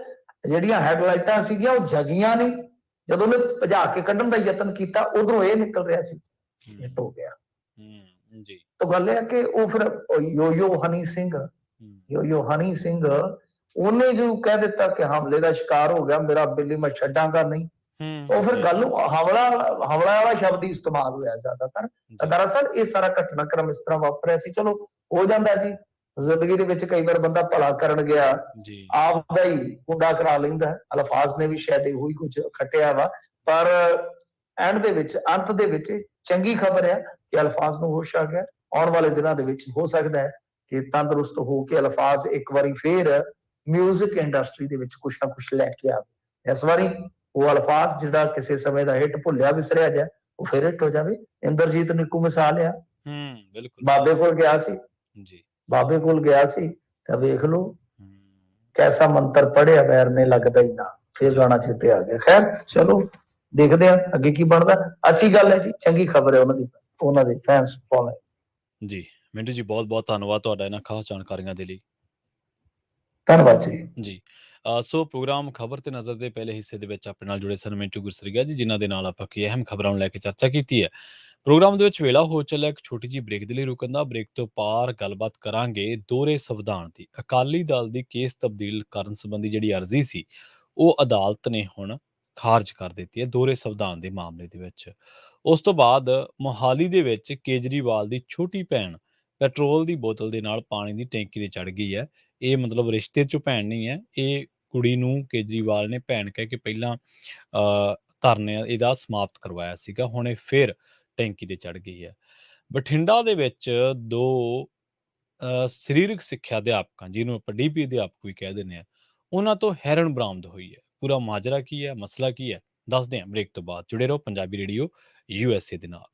ਜਿਹੜੀਆਂ ਹੈਡਲਾਈਟਾਂ ਸੀਗੀਆਂ ਉਹ ਜਗੀਆਂ ਨਹੀਂ, ਜਦੋਂ ਉਹਨੇ ਭਜਾ ਕੇ ਕੱਢਣ ਦਾ ਯਤਨ ਕੀਤਾ ਉਧਰੋਂ ਇਹ ਨਿਕਲ ਰਿਹਾ ਸੀ, ਹਿੱਟ ਹੋ ਗਿਆ ਜੀ। ਤਾਂ ਗੱਲ ਇਹ ਹੈ ਕਿ ਉਹ ਫਿਰ ਯੋ ਹਨੀ ਸਿੰਘ ਉਹਨੇ ਜੋ ਕਹਿ ਦਿੱਤਾ ਕਿ ਹਮਲੇ ਦਾ ਸ਼ਿਕਾਰ ਹੋ ਗਿਆ, ਮੇਰਾ ਬਿੱਲੀ ਮੈਂ ਛੱਡਾਂਗਾ ਨਹੀਂ। ਉਹ ਫਿਰ ਗੱਲ ਹਮਲਾ ਵਾਲਾ ਸ਼ਬਦ ਹੀ ਇਸਤੇਮਾਲ ਹੋਇਆ ਜ਼ਿਆਦਾਤਰ। ਦਰਅਸਲ ਇਹ ਸਾਰਾ ਘਟਨਾਕ੍ਰਮ ਇਸ ਤਰ੍ਹਾਂ ਵਾਪਰਿਆ ਸੀ। ਚਲੋ ਹੋ ਜਾਂਦਾ ਜੀ, ਜ਼ਿੰਦਗੀ ਦੇ ਵਿੱਚ ਕਈ ਵਾਰ ਬੰਦਾ ਭਲਾ ਕਰਨ ਗਿਆ ਆਪ ਦਾ ਹੀ ਗੁੰਡਾ ਕਰਾ ਲੈਂਦਾ। ਅਲਫਾਜ਼ ਨੇ ਵੀ ਸ਼ਾਇਦ ਇਹੋ ਹੀ ਕੁਝ ਖੱਟਿਆ ਵਾ, ਪਰ ਐਂਡ ਦੇ ਵਿੱਚ, ਅੰਤ ਦੇ ਵਿੱਚ ਚੰਗੀ ਖਬਰ ਹੈ ਕਿ ਅਲਫਾਜ਼ ਨੂੰ ਹੋਸ਼ ਆ ਗਿਆ। ਆਉਣ ਵਾਲੇ ਦਿਨਾਂ ਦੇ ਵਿੱਚ ਹੋ ਸਕਦਾ ਹੈ ਕਿ ਤੰਦਰੁਸਤ ਹੋ ਕੇ ਅਲਫਾਜ਼ ਇੱਕ ਵਾਰੀ ਫੇਰ ਮਿਊਜ਼ਿਕ ਇੰਡਸਟਰੀ ਦੇ ਵਿੱਚ ਕੁਛ ਨਾ ਕੁਛ ਲੈ ਕੇ ਆਵੇ। ਇਸ ਵਾਰੀ ਉਹ ਅਲਫਾਜ਼ ਜਿਹੜਾ ਕਿਸੇ ਸਮੇਂ ਦਾ ਹਿੱਟ ਭੁੱਲਿਆ ਵਿਸਰਿਆ ਜਾ, ਉਹ ਫੇਰ ਹਿੱਟ ਹੋ ਜਾਵੇ। ਇੰਦਰਜੀਤ ਨਿੱਕੂ ਮਿਸਾਲ ਆ, ਬਿਲਕੁਲ ਬਾਬੇ ਕੋਲ ਗਿਆ ਸੀ, ਜੀ। ਬਾਬੇ ਕੋਲ ਗਿਆ ਸੀ ਤਾਂ ਵੇਖ ਲਓ ਹੂੰ, ਕੈਸਾ ਮੰਤਰ ਪੜਿਆ ਵੈਰ ਨੇ ਲੱਗਦਾ ਹੀ ਨਾ, ਫਿਰ ਜੀ, ਗਾਣਾ ਚੇਤੇ ਆ ਗਿਆ। ਖੈਰ ਚਲੋ ਦੇਖਦੇ ਆ ਅੱਗੇ ਕੀ ਬਣਦਾ। ਅੱਛੀ ਗੱਲ ਹੈ ਜੀ, ਚੰਗੀ ਖਬਰ ਹੈ ਉਹਨਾਂ ਦੇ ਫੈਨਸ ਫੋਲੋ। ਜੀ। ਮਿੰਟੂ ਜੀ ਬਹੁਤ-ਬਹੁਤ ਧੰਨਵਾਦ ਤੁਹਾਡਾ ਇਹਨਾਂ ਖਾਸ ਜਾਣਕਾਰੀਆਂ ਦੇ ਲਈ। ਧੰਨਵਾਦ ਜੀ। ਜੀ। ਸੋ ਪ੍ਰੋਗਰਾਮ ਖਬਰ ਤੇ ਨਜ਼ਰ ਦੇ ਪਹਿਲੇ ਹਿੱਸੇ ਦੇ ਵਿੱਚ ਆਪਣੇ ਨਾਲ ਜੁੜੇ ਸਨ ਮਿੰਟੂ ਗੁਰਸਰੀਆ ਜੀ, ਜਿਨ੍ਹਾਂ ਦੇ ਨਾਲ ਆਪਾਂ ਕਈ ਅਹਿਮ ਖਬਰਾਂ ਨੂੰ ਲੈ ਕੇ ਚਰਚਾ ਕੀਤੀ ਹੈ। ਪ੍ਰੋਗਰਾਮ ਦੇ ਵਿੱਚ ਵੇਲਾ ਹੋ ਚੱਲਿਆ ਇੱਕ ਛੋਟੀ ਜਿਹੀ ਬ੍ਰੇਕ ਦੇ ਲਈ ਰੁਕਣ ਦਾ। ਬ੍ਰੇਕ ਤੋਂ ਪਾਰ ਗੱਲਬਾਤ ਕਰਾਂਗੇ ਦੋਹਰੇ ਸੰਵਿਧਾਨ ਦੀ। ਅਕਾਲੀ ਦਲ ਦੀ ਕੇਸ ਤਬਦੀਲ ਕਰਨ ਸੰਬੰਧੀ ਜਿਹੜੀ ਅਰਜ਼ੀ ਸੀ, ਉਹ ਅਦਾਲਤ ਨੇ ਹੁਣ ਖਾਰਜ ਕਰ ਦਿੱਤੀ ਹੈ ਦੋਹਰੇ ਸੰਵਿਧਾਨ ਦੇ ਮਾਮਲੇ ਦੇ ਵਿੱਚ। ਉਸ ਤੋਂ ਬਾਅਦ ਮੋਹਾਲੀ ਦੇ ਵਿੱਚ ਕੇਜਰੀਵਾਲ ਦੀ ਛੋਟੀ ਭੈਣ ਪੈਟਰੋਲ ਦੀ ਬੋਤਲ ਦੇ ਨਾਲ ਪਾਣੀ ਦੀ ਟੈਂਕੀ ਤੇ ਚੜ੍ਹ ਗਈ ਹੈ। ਇਹ ਮਤਲਬ ਰਿਸ਼ਤੇ 'ਚੋਂ ਭੈਣ ਨਹੀਂ ਹੈ, ਇਹ ਕੁੜੀ ਨੂੰ ਕੇਜਰੀਵਾਲ ਨੇ ਭੈਣ ਕਹਿ ਕੇ ਪਹਿਲਾਂ ਧਰਨੇ ਇਹਦਾ ਸਮਾਪਤ ਕਰਵਾਇਆ ਸੀਗਾ। ਹੁਣ ਇਹ ਫਿਰ ਟੈਂਕੀ ਤੇ ਚੜ੍ਹ ਗਈ ਹੈ। ਬਠਿੰਡਾ ਦੇ ਵਿੱਚ 2 ਸਰੀਰਕ ਸਿੱਖਿਆ ਅਧਿਆਪਕਾਂ, ਜਿਹਨੂੰ ਆਪਾਂ ਡੀਪੀ ਅਧਿਆਪਕ ਵੀ ਕਹਿ ਦਿੰਦੇ ਹਾਂ, ਉਹਨਾਂ ਤੋਂ ਹੈਰੋਇਨ ਬਰਾਮਦ ਹੋਈ ਹੈ। ਪੂਰਾ ਮਾਜਰਾ ਕੀ ਹੈ, ਮਸਲਾ ਕੀ ਹੈ, ਦੱਸਦੇ ਹਾਂ ਬ੍ਰੇਕ ਤੋਂ ਬਾਅਦ। ਜੁੜੇ ਰਹੋ ਪੰਜਾਬੀ ਰੇਡੀਓ USA ਦੇ ਨਾਲ।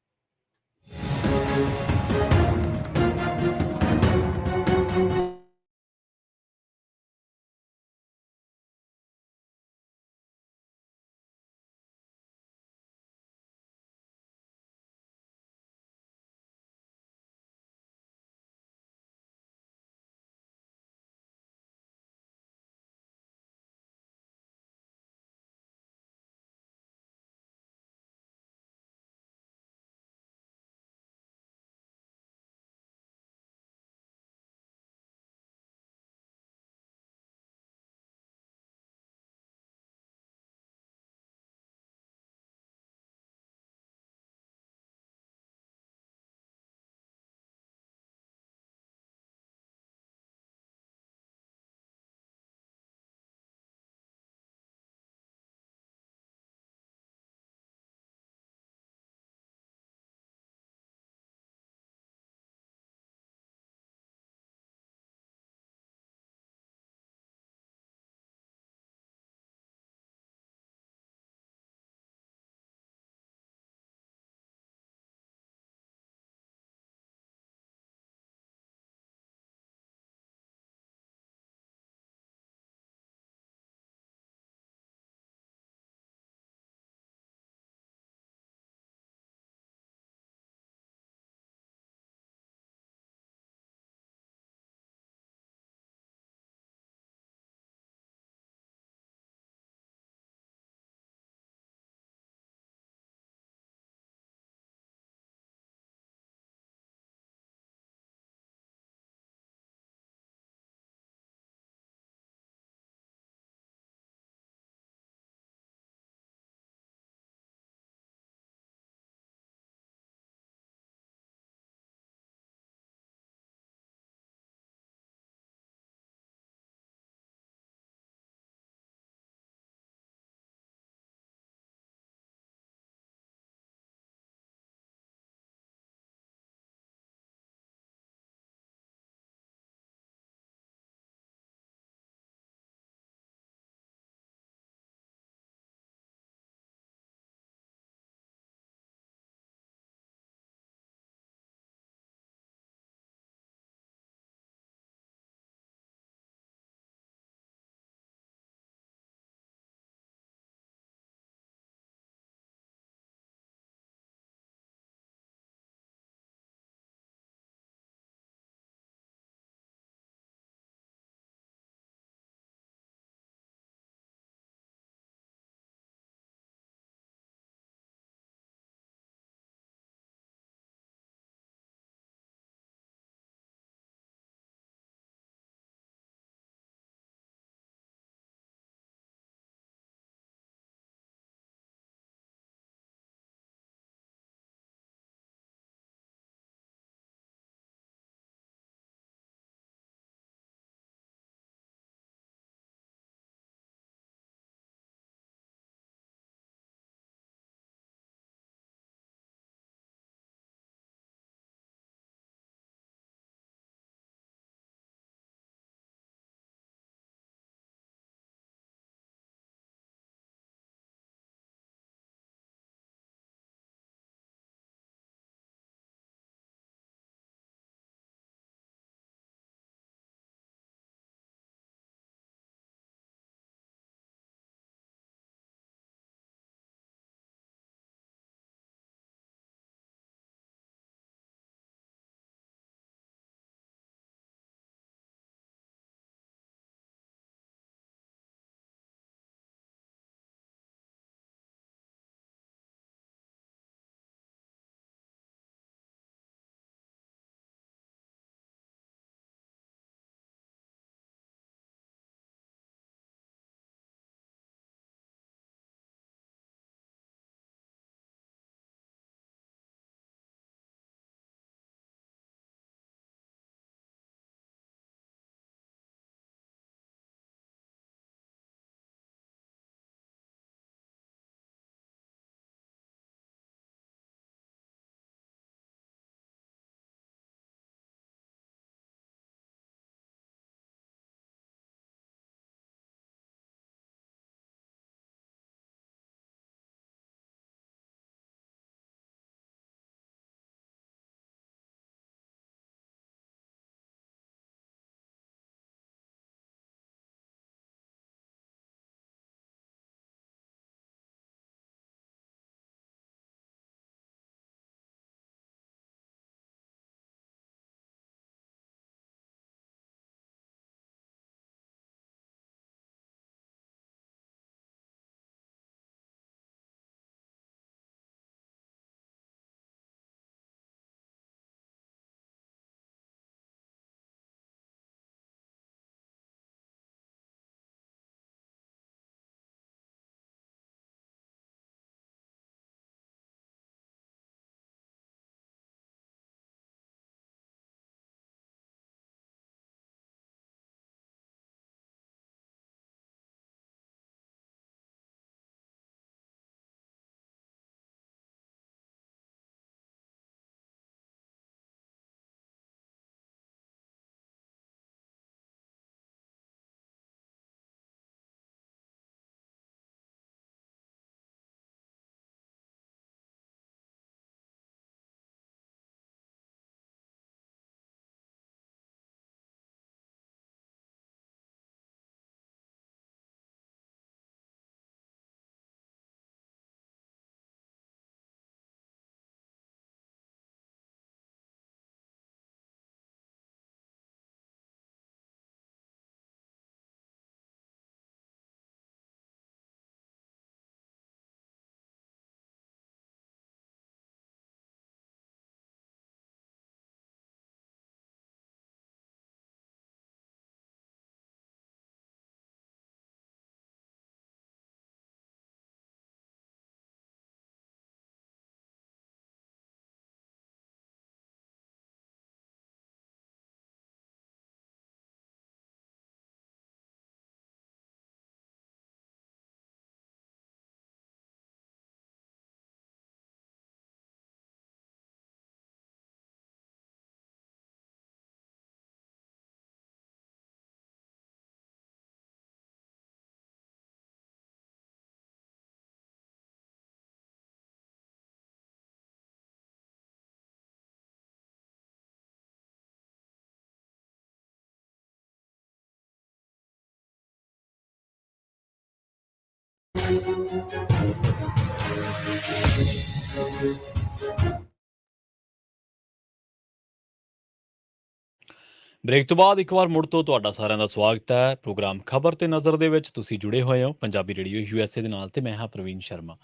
ਬ੍ਰੇਕ ਤੋਂ ਬਾਅਦ ਇੱਕ ਵਾਰ ਮੁੜ ਤੋਂ ਤੁਹਾਡਾ ਸਾਰਿਆਂ ਦਾ ਸਵਾਗਤ ਹੈ। ਪ੍ਰੋਗਰਾਮ ਖਬਰ ਤੇ ਨਜ਼ਰ ਦੇ ਵਿੱਚ ਤੁਸੀਂ ਜੁੜੇ ਹੋਏ ਹੋ ਪੰਜਾਬੀ ਰੇਡੀਓ ਯੂਐਸਏ ਦੇ ਨਾਲ ਤੇ ਮੈਂ ਹਾਂ ਪ੍ਰਵੀਨ ਸ਼ਰਮਾ।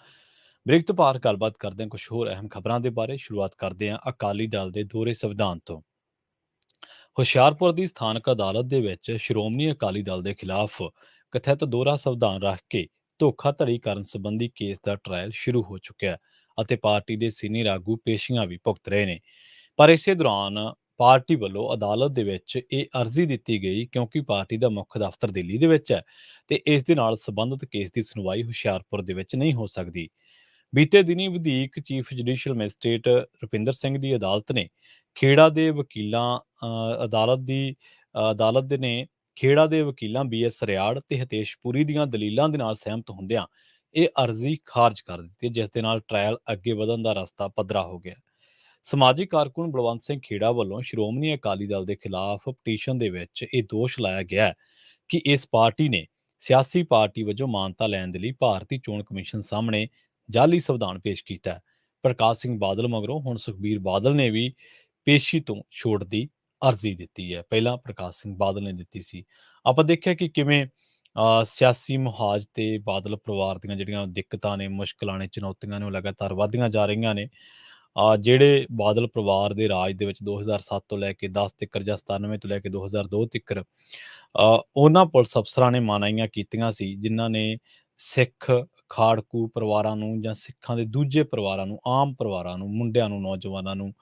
ਬ੍ਰੇਕ ਤੋਂ ਬਾਅਦ ਗੱਲਬਾਤ ਕਰਦੇ ਹਾਂ ਕੁਝ ਹੋਰ ਅਹਿਮ ਖਬਰਾਂ ਦੇ ਬਾਰੇ। ਸ਼ੁਰੂਆਤ ਕਰਦੇ ਹਾਂ ਅਕਾਲੀ ਦਲ ਦੇ ਦੋਹਰੇ ਸੰਵਿਧਾਨ ਤੋਂ। ਹੁਸ਼ਿਆਰਪੁਰ ਦੀ ਸਥਾਨਕ ਅਦਾਲਤ ਦੇ ਵਿੱਚ ਸ਼੍ਰੋਮਣੀ ਅਕਾਲੀ ਦਲ ਦੇ ਖਿਲਾਫ ਕਥਿਤ ਦੋਹਰਾ ਸੰਵਿਧਾਨ ਰੱਖ ਕੇ ਧੋਖਾਧੜੀ ਕਰਨ ਸੰਬੰਧੀ ਕੇਸ ਦਾ ਟਰਾਇਲ ਸ਼ੁਰੂ ਹੋ ਚੁੱਕਿਆ ਹੈ ਅਤੇ ਪਾਰਟੀ ਦੇ ਸੀਨੀਅਰ ਆਗੂ ਪੇਸ਼ੀਆਂ ਵੀ ਭੁਗਤ ਰਹੇ ਨੇ। ਪਰ ਇਸੇ ਦੌਰਾਨ ਪਾਰਟੀ ਵੱਲੋਂ ਅਦਾਲਤ ਦੇ ਵਿੱਚ ਇਹ ਅਰਜ਼ੀ ਦਿੱਤੀ ਗਈ ਕਿਉਂਕਿ ਪਾਰਟੀ ਦਾ ਮੁੱਖ ਦਫ਼ਤਰ ਦਿੱਲੀ ਦੇ ਵਿੱਚ ਹੈ ਤੇ ਇਸ ਦੇ ਨਾਲ ਸੰਬੰਧਿਤ ਕੇਸ ਦੀ ਸੁਣਵਾਈ ਹੁਸ਼ਿਆਰਪੁਰ ਦੇ ਵਿੱਚ ਨਹੀਂ ਹੋ ਸਕਦੀ। ਬੀਤੇ ਦਿਨੀ ਵਧੀਕ chief judicial magistrate Rupinder Singh ਦੀ ਅਦਾਲਤ ਨੇ ਖੇੜਾ ਦੇ ਵਕੀਲਾਂ ਅਦਾਲਤ ਦੇ ਨੇ ਖੇੜਾ ਦੇ ਵਕੀਲਾਂ ਬੀਐਸ ਰਿਆੜ ਤੇ ਹਿਤੇਸ਼ ਪੁਰੀ ਦੀਆਂ ਦਲੀਲਾਂ ਦੇ ਨਾਲ ਸਹਿਮਤ ਹੁੰਦਿਆਂ ਇਹ ਅਰਜ਼ੀ ਖਾਰਜ ਕਰ ਦਿੱਤੀ, ਜਿਸ ਦੇ ਨਾਲ ਟਰਾਇਲ ਅੱਗੇ ਵਧਣ ਦਾ ਰਸਤਾ ਪੱਧਰਾ ਹੋ ਗਿਆ। ਸਮਾਜਿਕ ਕਾਰਕੁਨ ਬਲਵੰਤ ਸਿੰਘ ਖੇੜਾ ਵੱਲੋਂ ਸ਼੍ਰੋਮਣੀ ਅਕਾਲੀ ਦਲ ਦੇ ਖਿਲਾਫ ਪਟੀਸ਼ਨ ਦੇ ਵਿੱਚ ਇਹ ਦੋਸ਼ ਲਾਇਆ ਗਿਆ ਹੈ ਕਿ ਇਸ ਪਾਰਟੀ ਨੇ ਸਿਆਸੀ ਪਾਰਟੀ ਵਜੋਂ ਮਾਨਤਾ ਲੈਣ ਦੇ ਲਈ ਭਾਰਤੀ ਚੋਣ ਕਮਿਸ਼ਨ ਸਾਹਮਣੇ ਜਾਅਲੀ ਸੰਵਿਧਾਨ ਪੇਸ਼ ਕੀਤਾ ਹੈ। ਪ੍ਰਕਾਸ਼ ਸਿੰਘ ਬਾਦਲ ਮਗਰੋਂ ਹੁਣ ਸੁਖਬੀਰ ਬਾਦਲ ਨੇ ਵੀ ਪੇਸ਼ੀ ਤੋਂ ਛੋਟ ਦੀ ਅਰਜ਼ੀ ਦਿੱਤੀ ਹੈ। ਪਹਿਲਾਂ ਪ੍ਰਕਾਸ਼ ਸਿੰਘ ਬਾਦਲ ਨੇ ਦਿੱਤੀ ਸੀ। ਆਪਾਂ ਦੇਖਿਆ ਕਿ ਕਿਵੇਂ ਸਿਆਸੀ ਮੁਹਾਜ਼ ਤੇ ਬਾਦਲ ਪਰਿਵਾਰ ਦੀਆਂ ਜਿਹੜੀਆਂ ਦਿੱਕਤਾਂ ਨੇ, ਮੁਸ਼ਕਲਾਂ ਨੇ, ਚੁਣੌਤੀਆਂ ਨੇ, ਉਹ ਲਗਾਤਾਰ ਵੱਧਦੀਆਂ ਜਾ ਰਹੀਆਂ ਨੇ। ਜਿਹੜੇ ਬਾਦਲ ਪਰਿਵਾਰ ਦੇ ਰਾਜ ਦੇ ਵਿੱਚ 2007 ਤੋਂ ਲੈ ਕੇ 10 ਤੱਕਰ ਜਾਂ 97 ਤੋਂ ਲੈ ਕੇ 2002 ਤੱਕਰ ਉਹਨਾਂ ਪੁਲਿਸ ਅਫਸਰਾਂ ਨੇ ਮਨਾਹੀਆਂ ਕੀਤੀਆਂ ਸੀ, ਜਿਨ੍ਹਾਂ ਨੇ ਸਿੱਖ ਖਾੜਕੂ ਪਰਿਵਾਰਾਂ ਨੂੰ ਜਾਂ ਸਿੱਖਾਂ ਦੇ ਦੂਜੇ ਪਰਿਵਾਰਾਂ ਨੂੰ, ਆਮ ਪਰਿਵਾਰਾਂ ਨੂੰ, ਮੁੰਡਿਆਂ ਨੂੰ, ਨੌਜਵਾਨਾਂ ਨੂੰ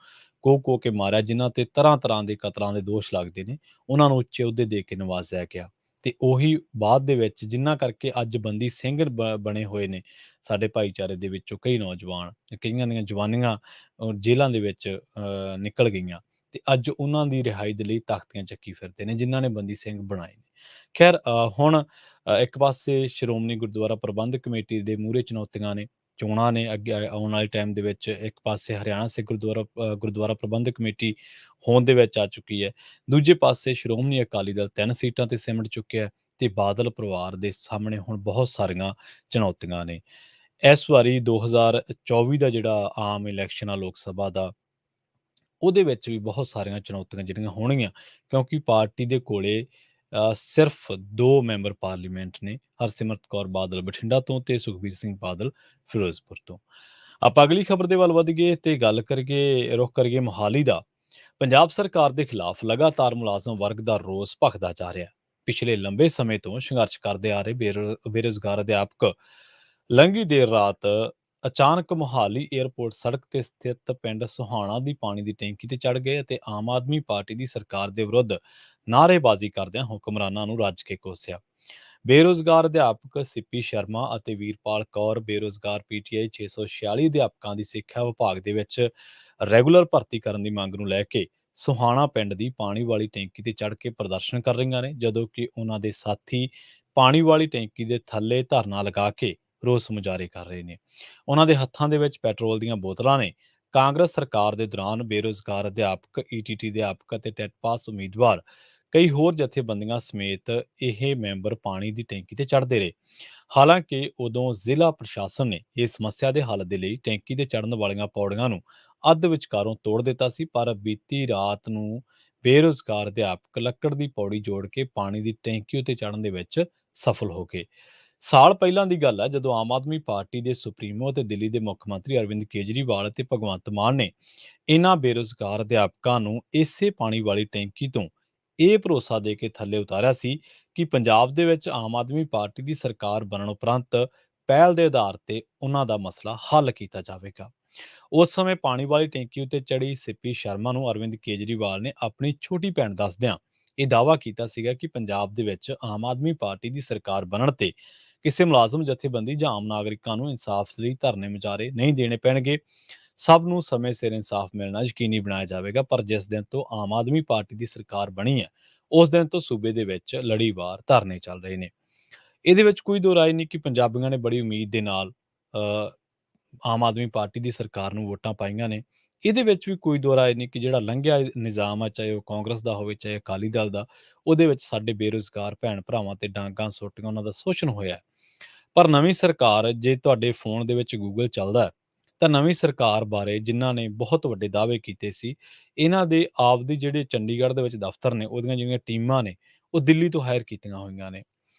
ਕੋਹ ਕੇ ਮਾਰਿਆ, ਜਿਨ੍ਹਾਂ ਤੇ ਤਰ੍ਹਾਂ-ਤਰ੍ਹਾਂ ਦੇ ਕਤਲਾਂ ਦੇ ਦੋਸ਼ ਲੱਗਦੇ ਨੇ। ਉਹਨਾਂ ਨੂੰ ਉੱਚੇ ਅਹੁਦੇ ਦੇ ਕੇ ਨਵਾਜ਼ਿਆ ਗਿਆ ਤੇ ਉਹੀ ਬਾਅਦ ਦੇ ਵਿੱਚ ਜਿਨ੍ਹਾਂ ਕਰਕੇ ਅੱਜ ਬੰਦੀ ਸਿੰਘ ਬਣੇ ਹੋਏ ਨੇ ਸਾਡੇ ਭਾਈਚਾਰੇ ਦੇ ਵਿੱਚੋਂ ਕਈ ਨੌਜਵਾਨ, ਕਈਆਂ ਦੀਆਂ ਜਵਾਨੀਆਂ ਜੇਲ੍ਹਾਂ ਦੇ ਵਿੱਚ ਨਿਕਲ ਗਈਆਂ ਤੇ ਅੱਜ ਉਹਨਾਂ ਦੀ ਰਿਹਾਈ ਦੇ ਲਈ ਤਾਖਤੀਆਂ ਚੱਕੀ ਫਿਰਦੇ ਨੇ, ਜਿਨ੍ਹਾਂ ਨੇ ਬੰਦੀ ਸਿੰਘ ਬਣਾਏ ਨੇ। ਖੈਰ ਹੁਣ ਇੱਕ ਪਾਸੇ ਸ਼੍ਰੋਮਣੀ ਗੁਰਦੁਆਰਾ ਪ੍ਰਬੰਧਕ ਕਮੇਟੀ ਦੇ ਮੂਹਰੇ ਚੁਣੌਤੀਆਂ ਨੇ, ਚੋਣਾਂ ਨੇ ਅੱਗੇ ਆਉਣ ਵਾਲੇ ਟਾਈਮ ਦੇ ਵਿੱਚ। ਇੱਕ ਪਾਸੇ ਹਰਿਆਣਾ ਸਿੱਖ ਗੁਰਦੁਆਰਾ ਪ੍ਰਬੰਧਕ ਕਮੇਟੀ ਹੋਂਦ ਦੇ ਵਿੱਚ ਆ ਚੁੱਕੀ ਹੈ। ਦੂਜੇ ਪਾਸੇ ਸ਼੍ਰੋਮਣੀ ਅਕਾਲੀ ਦਲ 3 ਸੀਟਾਂ ਤੇ ਸਿਮਟ ਚੁੱਕਿਆ ਹੈ ਤੇ ਬਾਦਲ ਪਰਿਵਾਰ ਦੇ ਸਾਹਮਣੇ ਹੁਣ ਬਹੁਤ ਸਾਰੀਆਂ ਚੁਣੌਤੀਆਂ ਨੇ। ਇਸ ਵਾਰੀ 2024 ਦਾ ਜਿਹੜਾ ਆਮ ਇਲੈਕਸ਼ਨ ਆ ਲੋਕ ਸਭਾ ਦਾ, ਉਹਦੇ ਵਿੱਚ ਵੀ ਬਹੁਤ ਸਾਰੀਆਂ ਚੁਣੌਤੀਆਂ ਜਿਹੜੀਆਂ ਹੋਣਗੀਆਂ, ਕਿਉਂਕਿ ਪਾਰਟੀ ਦੇ ਕੋਲੇ ਸਿਰਫ 2 ਮੈਂਬਰ ਪਾਰਲੀਮੈਂਟ ਨੇ, ਹਰਸਿਮਰਤ ਕੌਰ ਬਾਦਲ ਬਠਿੰਡਾ ਤੋਂ ਤੇ ਸੁਖਬੀਰ ਸਿੰਘ ਬਾਦਲ ਫਿਰੋਜ਼ਪੁਰ ਤੋਂ। ਆਪਾਂ ਅਗਲੀ ਖਬਰ ਦੇ ਵੱਲ ਵਧੀਏ ਤੇ ਰੁਖ ਕਰੀਏ ਮੁਹਾਲੀ ਦਾ। ਪੰਜਾਬ ਸਰਕਾਰ ਦੇ ਖਿਲਾਫ ਲਗਾਤਾਰ ਮੁਲਾਜ਼ਮ ਵਰਗ ਦਾ ਰੋਸ ਭਖਦਾ ਜਾ ਰਿਹਾ ਹੈ। ਪਿਛਲੇ ਲੰਬੇ ਸਮੇਂ ਤੋਂ ਸੰਘਰਸ਼ ਕਰਦੇ ਆ ਰਹੇ ਬੇਰੁਜ਼ਗਾਰ ਅਧਿਆਪਕ ਲੰਘੀ ਦੇਰ ਰਾਤ ਅਚਾਨਕ ਮੁਹਾਲੀ ਏਅਰਪੋਰਟ ਸੜਕ ਤੇ ਸਥਿਤ ਪਿੰਡ ਸੁਹਾਣਾ ਦੀ ਪਾਣੀ ਦੀ ਟੈਂਕੀ ਤੇ ਚੜ ਗਏ ਅਤੇ ਆਮ ਆਦਮੀ ਪਾਰਟੀ ਦੀ ਸਰਕਾਰ ਦੇ ਵਿਰੁੱਧ ਨਾਅਰੇਬਾਜ਼ੀ ਕਰਦਿਆਂ ਹੁਕਮਰਾਨਾਂ ਨੂੰ ਰੱਜ ਕੇ ਕੋਸਿਆ। ਬੇਰੁਜ਼ਗਾਰ ਅਧਿਆਪਕ ਸਿੱਪੀ ਸ਼ਰਮਾ ਅਤੇ ਵੀਰਪਾਲ ਕੌਰ ਬੇਰੁਜ਼ਗਾਰ ਪੀਟੀਆਈ 646 ਅਧਿਆਪਕਾਂ ਦੀ ਸਿੱਖਿਆ ਵਿਭਾਗ ਦੇ ਵਿੱਚ ਰੈਗੂਲਰ ਭਰਤੀ ਕਰਨ ਦੀ ਮੰਗ ਨੂੰ ਲੈ ਕੇ ਸੁਹਾਣਾ ਪਿੰਡ ਦੀ ਪਾਣੀ ਵਾਲੀ ਟੈਂਕੀ ਤੇ ਚੜ੍ਹ ਕੇ ਪ੍ਰਦਰਸ਼ਨ ਕਰ ਰਹੀਆਂ ਨੇ, ਜਦੋਂ ਕਿ ਉਹਨਾਂ ਦੇ ਸਾਥੀ ਪਾਣੀ ਵਾਲੀ ਟੈਂਕੀ ਦੇ ਥੱਲੇ ਧਰਨਾ ਲਗਾ ਕੇ ਰੋਸ ਮੁਜ਼ਾਹਰੇ ਕਰ ਰਹੇ ਨੇ। ਉਹਨਾਂ ਦੇ ਹੱਥਾਂ ਦੇ ਵਿੱਚ ਪੈਟਰੋਲ ਦੀਆਂ ਬੋਤਲਾਂ ਨੇ। ਕਾਂਗਰਸ ਸਰਕਾਰ ਦੇ ਦੌਰਾਨ ਬੇਰੁਜ਼ਗਾਰ ਅਧਿਆਪਕ, ਈਟੀਟੀ ਅਧਿਆਪਕ ਅਤੇ ਟੈਟ ਪਾਸ ਉਮੀਦਵਾਰ ਕਈ ਹੋਰ ਜਥੇਬੰਦੀਆਂ ਸਮੇਤ ਇਹ ਮੈਂਬਰ ਪਾਣੀ ਦੀ ਟੈਂਕੀ ਤੇ ਚੜ੍ਹਦੇ ਰਹੇ। ਹਾਲਾਂਕਿ ਉਦੋਂ ਜ਼ਿਲ੍ਹਾ ਪ੍ਰਸ਼ਾਸਨ ਨੇ ਇਸ ਸਮੱਸਿਆ ਦੇ ਹੱਲ ਦੇ ਲਈ ਟੈਂਕੀ ਤੇ ਚੜ੍ਹਨ ਵਾਲੀਆਂ ਪੌੜੀਆਂ ਨੂੰ ਅੱਧ ਵਿਚਕਾਰੋਂ ਤੋੜ ਦਿੱਤਾ ਸੀ, ਪਰ ਬੀਤੀ ਰਾਤ ਨੂੰ ਬੇਰੁਜ਼ਗਾਰ ਅਧਿਆਪਕ ਲੱਕੜ ਦੀ ਪੌੜੀ ਜੋੜ ਕੇ ਪਾਣੀ ਦੀ ਟੈਂਕੀ ਉੱਤੇ ਚੜ੍ਹਨ ਦੇ ਵਿੱਚ ਸਫਲ ਹੋ ਗਏ। ਸਾਲ ਪਹਿਲਾਂ ਦੀ ਗੱਲ ਹੈ ਜਦੋਂ ਆਮ ਆਦਮੀ ਪਾਰਟੀ ਦੇ ਸੁਪਰੀਮੋ ਅਤੇ ਦਿੱਲੀ ਦੇ ਮੁੱਖ ਮੰਤਰੀ ਅਰਵਿੰਦ ਕੇਜਰੀਵਾਲ ਅਤੇ ਭਗਵੰਤ ਮਾਨ ਨੇ ਇਹਨਾਂ ਬੇਰੁਜ਼ਗਾਰ ਅਧਿਆਪਕਾਂ ਨੂੰ ਇਸੇ ਪਾਣੀ ਵਾਲੀ ਟੈਂਕੀ ਤੋਂ ਇਹ ਭਰੋਸਾ ਦੇ ਕੇ ਥੱਲੇ ਉਤਾਰਿਆ ਸੀ ਕਿ ਪੰਜਾਬ ਦੇ ਵਿੱਚ ਆਮ ਆਦਮੀ ਪਾਰਟੀ ਦੀ ਸਰਕਾਰ ਬਣਨ ਉਪਰੰਤ ਪਹਿਲ ਦੇ ਆਧਾਰ ਤੇ ਉਹਨਾਂ ਦਾ ਮਸਲਾ ਹੱਲ ਕੀਤਾ ਜਾਵੇਗਾ। ਉਸ ਸਮੇਂ ਪਾਣੀ ਵਾਲੀ ਟੈਂਕੀ ਉੱਤੇ ਚੜੀ ਸਿੱਪੀ ਸ਼ਰਮਾ ਨੂੰ ਅਰਵਿੰਦ ਕੇਜਰੀਵਾਲ ਨੇ ਆਪਣੀ ਛੋਟੀ ਭੈਣ ਦੱਸਦਿਆਂ ਇਹ ਦਾਅਵਾ ਕੀਤਾ ਸੀਗਾ ਕਿ ਪੰਜਾਬ ਦੇ ਵਿੱਚ ਆਮ ਆਦਮੀ ਪਾਰਟੀ ਦੀ ਸਰਕਾਰ ਬਣਨ ਤੇ ਕਿਸੇ ਮੁਲਾਜ਼ਮ ਜਥੇਬੰਦੀ ਜਾਂ ਆਮ ਨਾਗਰਿਕਾਂ ਨੂੰ ਇਨਸਾਫ ਲਈ ਧਰਨੇ ਮੁਜ਼ਾਹਰੇ ਨਹੀਂ ਦੇਣੇ ਪੈਣਗੇ। ਸਭ ਨੂੰ ਸਮੇਂ ਸਿਰ ਇਨਸਾਫ ਮਿਲਣਾ ਯਕੀਨੀ ਬਣਾਇਆ ਜਾਵੇਗਾ। ਪਰ ਜਿਸ ਦਿਨ ਤੋਂ ਆਮ ਆਦਮੀ ਪਾਰਟੀ ਦੀ ਸਰਕਾਰ ਬਣੀ ਹੈ, ਉਸ ਦਿਨ ਤੋਂ ਸੂਬੇ ਦੇ ਵਿੱਚ ਲੜੀਵਾਰ ਧਰਨੇ ਚੱਲ ਰਹੇ ਨੇ। ਇਹਦੇ ਵਿੱਚ ਕੋਈ ਦੋ ਰਾਏ ਨਹੀਂ ਕਿ ਪੰਜਾਬੀਆਂ ਨੇ ਬੜੀ ਉਮੀਦ ਦੇ ਨਾਲ ਆਮ ਆਦਮੀ ਪਾਰਟੀ ਦੀ ਸਰਕਾਰ ਨੂੰ ਵੋਟਾਂ ਪਾਈਆਂ ਨੇ। ਇਹਦੇ ਵਿੱਚ ਵੀ ਕੋਈ ਦੋ ਰਾਏ ਨਹੀਂ ਕਿ ਜਿਹੜਾ ਲੰਘਿਆ ਨਿਜ਼ਾਮ ਆ, ਚਾਹੇ ਉਹ ਕਾਂਗਰਸ ਦਾ ਹੋਵੇ ਚਾਹੇ ਅਕਾਲੀ ਦਲ ਦਾ, ਉਹਦੇ ਵਿੱਚ ਸਾਡੇ ਬੇਰੁਜ਼ਗਾਰ ਭੈਣ ਭਰਾਵਾਂ ਤੇ ਡਾਂਗਾਂ ਸੁੱਟੀਆਂ, ਉਹਨਾਂ ਦਾ ਸ਼ੋਸ਼ਣ ਹੋਇਆ। ਪਰ ਨਵੀਂ ਸਰਕਾਰ ਜੇ ਤੁਹਾਡੇ ਫ਼ੋਨ ਦੇ ਵਿੱਚ ਗੂਗਲ ਚੱਲਦਾ ਹੈ, ਤਾਂ ਨਵੀਂ ਸਰਕਾਰ ਬਾਰੇ ਜਿਨ੍ਹਾਂ ਨੇ ਬਹੁਤ ਵੱਡੇ ਦਾਅਵੇ ਕੀਤੇ ਸੀ, ਇਹਨਾਂ ਦੇ ਆਪਦੇ ਜਿਹੜੇ ਚੰਡੀਗੜ੍ਹ ਦੇ ਵਿੱਚ ਦਫ਼ਤਰ ਨੇ, ਉਹਦੀਆਂ ਜਿਹੜੀਆਂ ਟੀਮਾਂ ਨੇ, ਉਹ ਦਿੱਲੀ ਤੋਂ ਹਾਇਰ ਕੀਤੀਆਂ ਹੋਈਆਂ ਨੇ।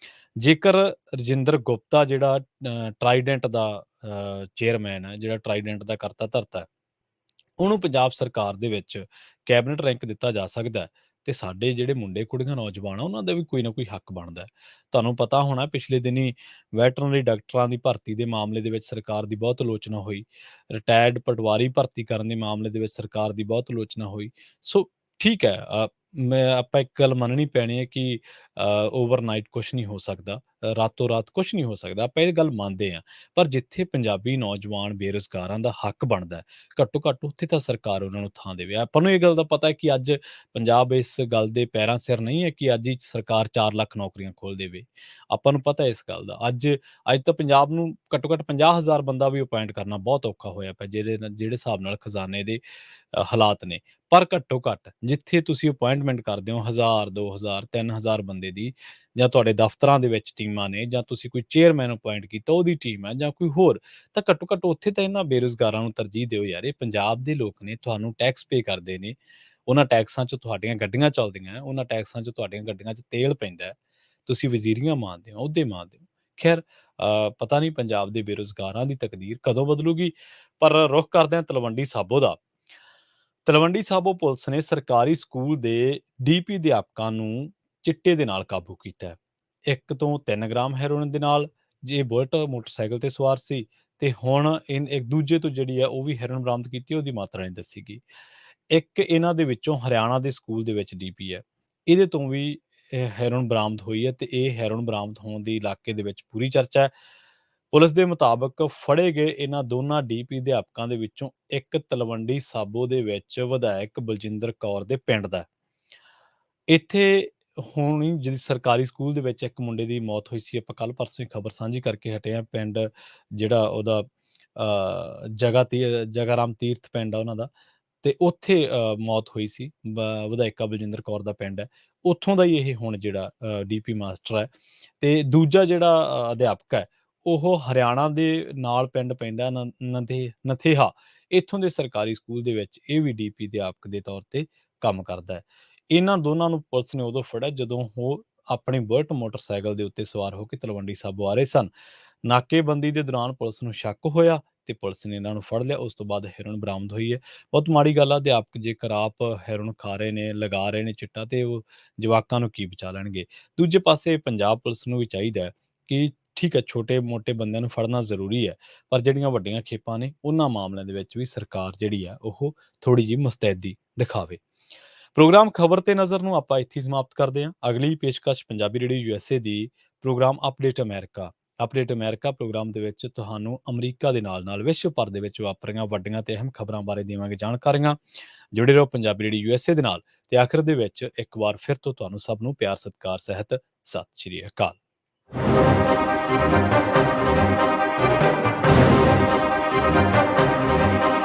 ਜੇਕਰ ਰਜਿੰਦਰ ਗੁਪਤਾ ਜਿਹੜਾ ਟਰਾਈਡੈਂਟ ਦਾ ਚੇਅਰਮੈਨ ਹੈ, ਜਿਹੜਾ ਟਰਾਈਡੈਂਟ ਦਾ ਕਰਤਾ ਧਰਤਾ ਹੈ, ਉਹਨੂੰ ਪੰਜਾਬ ਸਰਕਾਰ ਦੇ ਵਿੱਚ ਕੈਬਨਿਟ ਰੈਂਕ ਦਿੱਤਾ ਜਾ ਸਕਦਾ ਹੈ, ਤੇ ਸਾਡੇ ਜਿਹੜੇ ਮੁੰਡੇ ਕੁੜੀਆਂ ਨੌਜਵਾਨ ਆ ਉਹਨਾਂ ਦਾ ਵੀ ਕੋਈ ਨਾ ਕੋਈ ਹੱਕ ਬਣਦਾ ਹੈ। ਤੁਹਾਨੂੰ ਪਤਾ ਹੋਣਾ ਪਿਛਲੇ ਦਿਨੀ ਵੈਟਰਨਰੀ ਡਾਕਟਰਾਂ ਦੀ ਭਰਤੀ ਦੇ ਮਾਮਲੇ ਦੇ ਵਿੱਚ ਸਰਕਾਰ ਦੀ ਬਹੁਤ ਆਲੋਚਨਾ ਹੋਈ। ਰਿਟਾਇਰਡ ਪਟਵਾਰੀ ਭਰਤੀ ਕਰਨ ਦੇ ਮਾਮਲੇ ਦੇ ਵਿੱਚ ਸਰਕਾਰ ਦੀ ਬਹੁਤ ਆਲੋਚਨਾ ਹੋਈ। ਸੋ ਠੀਕ ਹੈ, ਆਪਾਂ ਇੱਕ ਗੱਲ ਮੰਨਣੀ ਪੈਣੀ ਹੈ ਕਿ ਓਵਰਨਾਈਟ ਕੁਛ ਨਹੀਂ ਹੋ ਸਕਦਾ, ਰਾਤੋਂ ਰਾਤ ਕੁਛ ਨਹੀਂ ਹੋ ਸਕਦਾ, ਆਪਾਂ ਇਹ ਗੱਲ ਮੰਨਦੇ ਹਾਂ। ਪਰ ਜਿੱਥੇ ਪੰਜਾਬੀ ਨੌਜਵਾਨ ਬੇਰੁਜ਼ਗਾਰਾਂ ਦਾ ਹੱਕ ਬਣਦਾ ਹੈ, ਘੱਟੋ ਘੱਟ ਉੱਥੇ ਤਾਂ ਸਰਕਾਰ ਉਹਨਾਂ ਨੂੰ ਥਾਂ ਦੇਵੇ। ਆਪਾਂ ਨੂੰ ਇਹ ਗੱਲ ਦਾ ਪਤਾ ਹੈ ਕਿ ਅੱਜ ਪੰਜਾਬ ਇਸ ਗੱਲ ਦੇ ਪੈਰਾਂ ਸਿਰ ਨਹੀਂ ਹੈ ਕਿ ਅੱਜ ਹੀ ਸਰਕਾਰ 4 ਲੱਖ ਨੌਕਰੀਆਂ ਖੋਲ੍ਹ ਦੇਵੇ। ਆਪਾਂ ਨੂੰ ਪਤਾ ਇਸ ਗੱਲ ਦਾ। ਅੱਜ ਤਾਂ ਪੰਜਾਬ ਨੂੰ ਘੱਟੋ ਘੱਟ 50,000 ਬੰਦਾ ਵੀ ਅਪਾਇੰਟ ਕਰਨਾ ਬਹੁਤ ਔਖਾ ਹੋਇਆ ਪਿਆ, ਜਿਹੜੇ ਹਿਸਾਬ ਨਾਲ ਖਜ਼ਾਨੇ ਦੇ ਹਾਲਾਤ ਨੇ। ਪਰ ਘੱਟੋ ਘੱਟ ਜਿੱਥੇ ਤੁਸੀਂ ਅਪੁਆਇੰਟਮੈਂਟ ਕਰਦੇ ਹੋ 1000, 2000, 3000 ਬੰਦੇ ਦੀ, ਜਾਂ ਤੁਹਾਡੇ ਦਫ਼ਤਰਾਂ ਦੇ ਵਿੱਚ ਟੀਮਾਂ ਨੇ, ਜਾਂ ਤੁਸੀਂ ਕੋਈ ਚੇਅਰਮੈਨ ਅਪੁਆਇੰਟ ਕੀਤਾ ਉਹਦੀ ਟੀਮ ਹੈ, ਜਾਂ ਕੋਈ ਹੋਰ, ਤਾਂ ਘੱਟੋ ਘੱਟ ਉੱਥੇ ਤਾਂ ਇਹਨਾਂ ਬੇਰੁਜ਼ਗਾਰਾਂ ਨੂੰ ਤਰਜੀਹ ਦਿਓ ਯਾਰ। ਇਹ ਪੰਜਾਬ ਦੇ ਲੋਕ ਨੇ, ਤੁਹਾਨੂੰ ਟੈਕਸ ਪੇ ਕਰਦੇ ਨੇ, ਉਹਨਾਂ ਟੈਕਸਾਂ 'ਚ ਤੁਹਾਡੀਆਂ ਗੱਡੀਆਂ ਚੱਲਦੀਆਂ, ਉਹਨਾਂ ਟੈਕਸਾਂ 'ਚ ਤੁਹਾਡੀਆਂ ਗੱਡੀਆਂ 'ਚ ਤੇਲ ਪੈਂਦਾ ਹੈ, ਤੁਸੀਂ ਵਜ਼ੀਰੀਆਂ ਮਾਣਦੇ ਹੋ, ਅਹੁਦੇ ਮਾਣਦੇ ਹੋ। ਖੈਰ, ਪਤਾ ਨਹੀਂ ਪੰਜਾਬ ਦੇ ਬੇਰੁਜ਼ਗਾਰਾਂ ਦੀ ਤਕਦੀਰ ਕਦੋਂ ਬਦਲੂਗੀ। ਪਰ ਰੁੱਖ ਕਰਦੇ ਹਾਂ ਤਲਵੰਡੀ ਸਾਬੋ ਦਾ। ਤਲਵੰਡੀ ਸਾਬੋ ਪੁਲਿਸ ਨੇ ਸਰਕਾਰੀ ਸਕੂਲ ਦੇ ਡੀਪੀ ਅਧਿਆਪਕਾਂ ਨੂੰ ਚਿੱਟੇ ਦੇ ਨਾਲ ਕਾਬੂ ਕੀਤਾ ਹੈ। 1 ਤੋਂ 3 ਗ੍ਰਾਮ ਹੈਰੋਇਨ ਦੇ ਨਾਲ। ਜੇ ਬੁਲਟ ਮੋਟਰਸਾਈਕਲ ਤੇ ਸਵਾਰ ਸੀ, ਤੇ ਹੁਣ ਇੱਕ ਦੂਜੇ ਤੋਂ ਜਿਹੜੀ ਹੈ ਉਹ ਵੀ ਹੈਰੋਇਨ ਬਰਾਮਦ ਕੀਤੀ, ਉਹਦੀ ਮਾਤਰਾ ਨਹੀਂ ਦੱਸੀ ਗਈ। ਇੱਕ ਇਹਨਾਂ ਦੇ ਵਿੱਚੋਂ ਹਰਿਆਣਾ ਦੇ ਸਕੂਲ ਦੇ ਵਿੱਚ ਡੀਪੀ ਹੈ, ਇਹਦੇ ਤੋਂ ਵੀ ਹੈਰੋਇਨ ਬਰਾਮਦ ਹੋਈ ਹੈ, ਤੇ ਇਹ ਹੈਰੋਇਨ ਬਰਾਮਦ ਹੋਣ ਦੀ ਇਲਾਕੇ ਦੇ ਵਿੱਚ ਪੂਰੀ ਚਰਚਾ ਹੈ। ਪੁਲਿਸ ਦੇ ਮੁਤਾਬਕ ਫੜੇ ਗਏ ਇਹਨਾਂ ਦੋਨਾਂ ਡੀਪੀ ਅਧਿਆਪਕਾਂ ਦੇ ਵਿੱਚੋਂ ਇੱਕ ਤਲਵੰਡੀ ਸਾਬੋ ਦੇ ਵਿੱਚ ਵਿਧਾਇਕ ਬਲਜਿੰਦਰ ਕੌਰ ਦੇ ਪਿੰਡ ਦਾ ਹੈ। ਇੱਥੇ ਹੁਣੀ ਜਿਹੜੀ ਸਰਕਾਰੀ ਸਕੂਲ ਦੇ ਵਿੱਚ ਇੱਕ ਮੁੰਡੇ ਦੀ ਮੌਤ ਹੋਈ ਸੀ, ਆਪਾਂ ਕੱਲ੍ਹ ਪਰਸੋਂ ਹੀ ਖਬਰ ਸਾਂਝੀ ਕਰਕੇ ਹਟੇ ਹਾਂ। ਪਿੰਡ ਜਿਹੜਾ ਉਹਦਾ ਜਗਾ ਰਾਮ ਤੀਰਥ ਪਿੰਡ ਆ ਉਹਨਾਂ ਦਾ, ਤੇ ਉੱਥੇ ਮੌਤ ਹੋਈ ਸੀ। ਵਿਧਾਇਕਾ ਬਲਜਿੰਦਰ ਕੌਰ ਦਾ ਪਿੰਡ ਹੈ, ਉੱਥੋਂ ਦਾ ਹੀ ਇਹ ਹੁਣ ਜਿਹੜਾ ਡੀਪੀ ਮਾਸਟਰ ਹੈ। ਤੇ ਦੂਜਾ ਜਿਹੜਾ ਅਧਿਆਪਕ ਹੈ, ਉਹ ਹਰਿਆਣਾ ਦੇ ਨਾਲ ਪਿੰਡ ਪੈਂਦਾ ਨਥੇਹਾ, ਇੱਥੋਂ ਦੇ ਸਰਕਾਰੀ ਸਕੂਲ ਦੇ ਵਿੱਚ ਇਹ ਵੀ ਡੀਪੀ ਅਧਿਆਪਕ ਦੇ ਤੌਰ ਤੇ ਕੰਮ ਕਰਦਾ ਹੈ। ਇਹਨਾਂ ਦੋਨਾਂ ਨੂੰ ਪੁਲਿਸ ਨੇ ਉਦੋਂ ਫੜਿਆ ਜਦੋਂ ਉਹ ਆਪਣੀ ਬੁਲਟ ਮੋਟਰਸਾਈਕਲ ਦੇ ਉੱਤੇ ਸਵਾਰ ਹੋ ਕੇ ਤਲਵੰਡੀ ਸਾਬੋ ਆ ਰਹੇ ਸਨ। ਨਾਕੇਬੰਦੀ ਦੇ ਦੌਰਾਨ ਪੁਲਿਸ ਨੂੰ ਸ਼ੱਕ ਹੋਇਆ, ਤੇ ਪੁਲਿਸ ਨੇ ਇਹਨਾਂ ਨੂੰ ਫੜ ਲਿਆ। ਉਸ ਤੋਂ ਬਾਅਦ ਹੈਰੋਇਨ ਬਰਾਮਦ ਹੋਈ ਹੈ। ਬਹੁਤ ਮਾੜੀ ਗੱਲ ਆ, ਅਧਿਆਪਕ ਜੇਕਰ ਆਪ ਹੈਰੋਇਨ ਖਾ ਰਹੇ ਨੇ, ਲਗਾ ਰਹੇ ਨੇ ਚਿੱਟਾ, ਤੇ ਉਹ ਜਵਾਕਾਂ ਨੂੰ ਕੀ ਬਚਾ ਲੈਣਗੇ। ਦੂਜੇ ਪਾਸੇ ਪੰਜਾਬ ਪੁਲਿਸ ਨੂੰ ਵੀ ਚਾਹੀਦਾ ਹੈ ਕਿ ਠੀਕ ਹੈ, ਛੋਟੇ-ਮੋਟੇ ਬੰਦਿਆਂ ਨੂੰ ਫੜਨਾ ਜ਼ਰੂਰੀ ਹੈ, ਪਰ ਜਿਹੜੀਆਂ ਵੱਡੀਆਂ ਖੇਪਾਂ ਨੇ, ਉਹਨਾਂ ਮਾਮਲਿਆਂ ਦੇ ਵਿੱਚ ਵੀ ਸਰਕਾਰ ਜਿਹੜੀ ਆ ਉਹ ਥੋੜ੍ਹੀ ਜਿਹੀ ਮੁਸਤੈਦੀ ਦਿਖਾਵੇ। ਪ੍ਰੋਗਰਾਮ ਖਬਰ ਤੇ ਨਜ਼ਰ ਨੂੰ ਆਪਾਂ ਇੱਥੇ ਹੀ ਸਮਾਪਤ ਕਰਦੇ ਹਾਂ। ਅਗਲੀ ਪੇਸ਼ਕਸ਼ ਪੰਜਾਬੀ ਰੇਡੀਓ USA ਦੀ ਪ੍ਰੋਗਰਾਮ ਅਪਡੇਟ ਅਮਰੀਕਾ। ਅਪਡੇਟ ਅਮਰੀਕਾ ਪ੍ਰੋਗਰਾਮ ਦੇ ਵਿੱਚ ਤੁਹਾਨੂੰ ਅਮਰੀਕਾ ਦੇ ਨਾਲ-ਨਾਲ ਵਿਸ਼ਵ ਭਰ ਦੇ ਵਿੱਚ ਵਾਪਰੀਆਂ ਵੱਡੀਆਂ ਤੇ ਅਹਿਮ ਖਬਰਾਂ ਬਾਰੇ ਦੇਵਾਂਗੇ ਜਾਣਕਾਰੀਆਂ। ਜੁੜੇ ਰਹੋ ਪੰਜਾਬੀ ਰੇਡੀਓ USA ਦੇ ਨਾਲ। ਤੇ ਆਖਿਰ ਦੇ ਵਿੱਚ ਇੱਕ ਵਾਰ ਫਿਰ ਤੋਂ ਤੁਹਾਨੂੰ ਸਭ ਨੂੰ ਪਿਆਰ ਸਤਿਕਾਰ ਸਹਿਤ ਸਤਿ ਸ਼੍ਰੀ ਅਕਾਲ।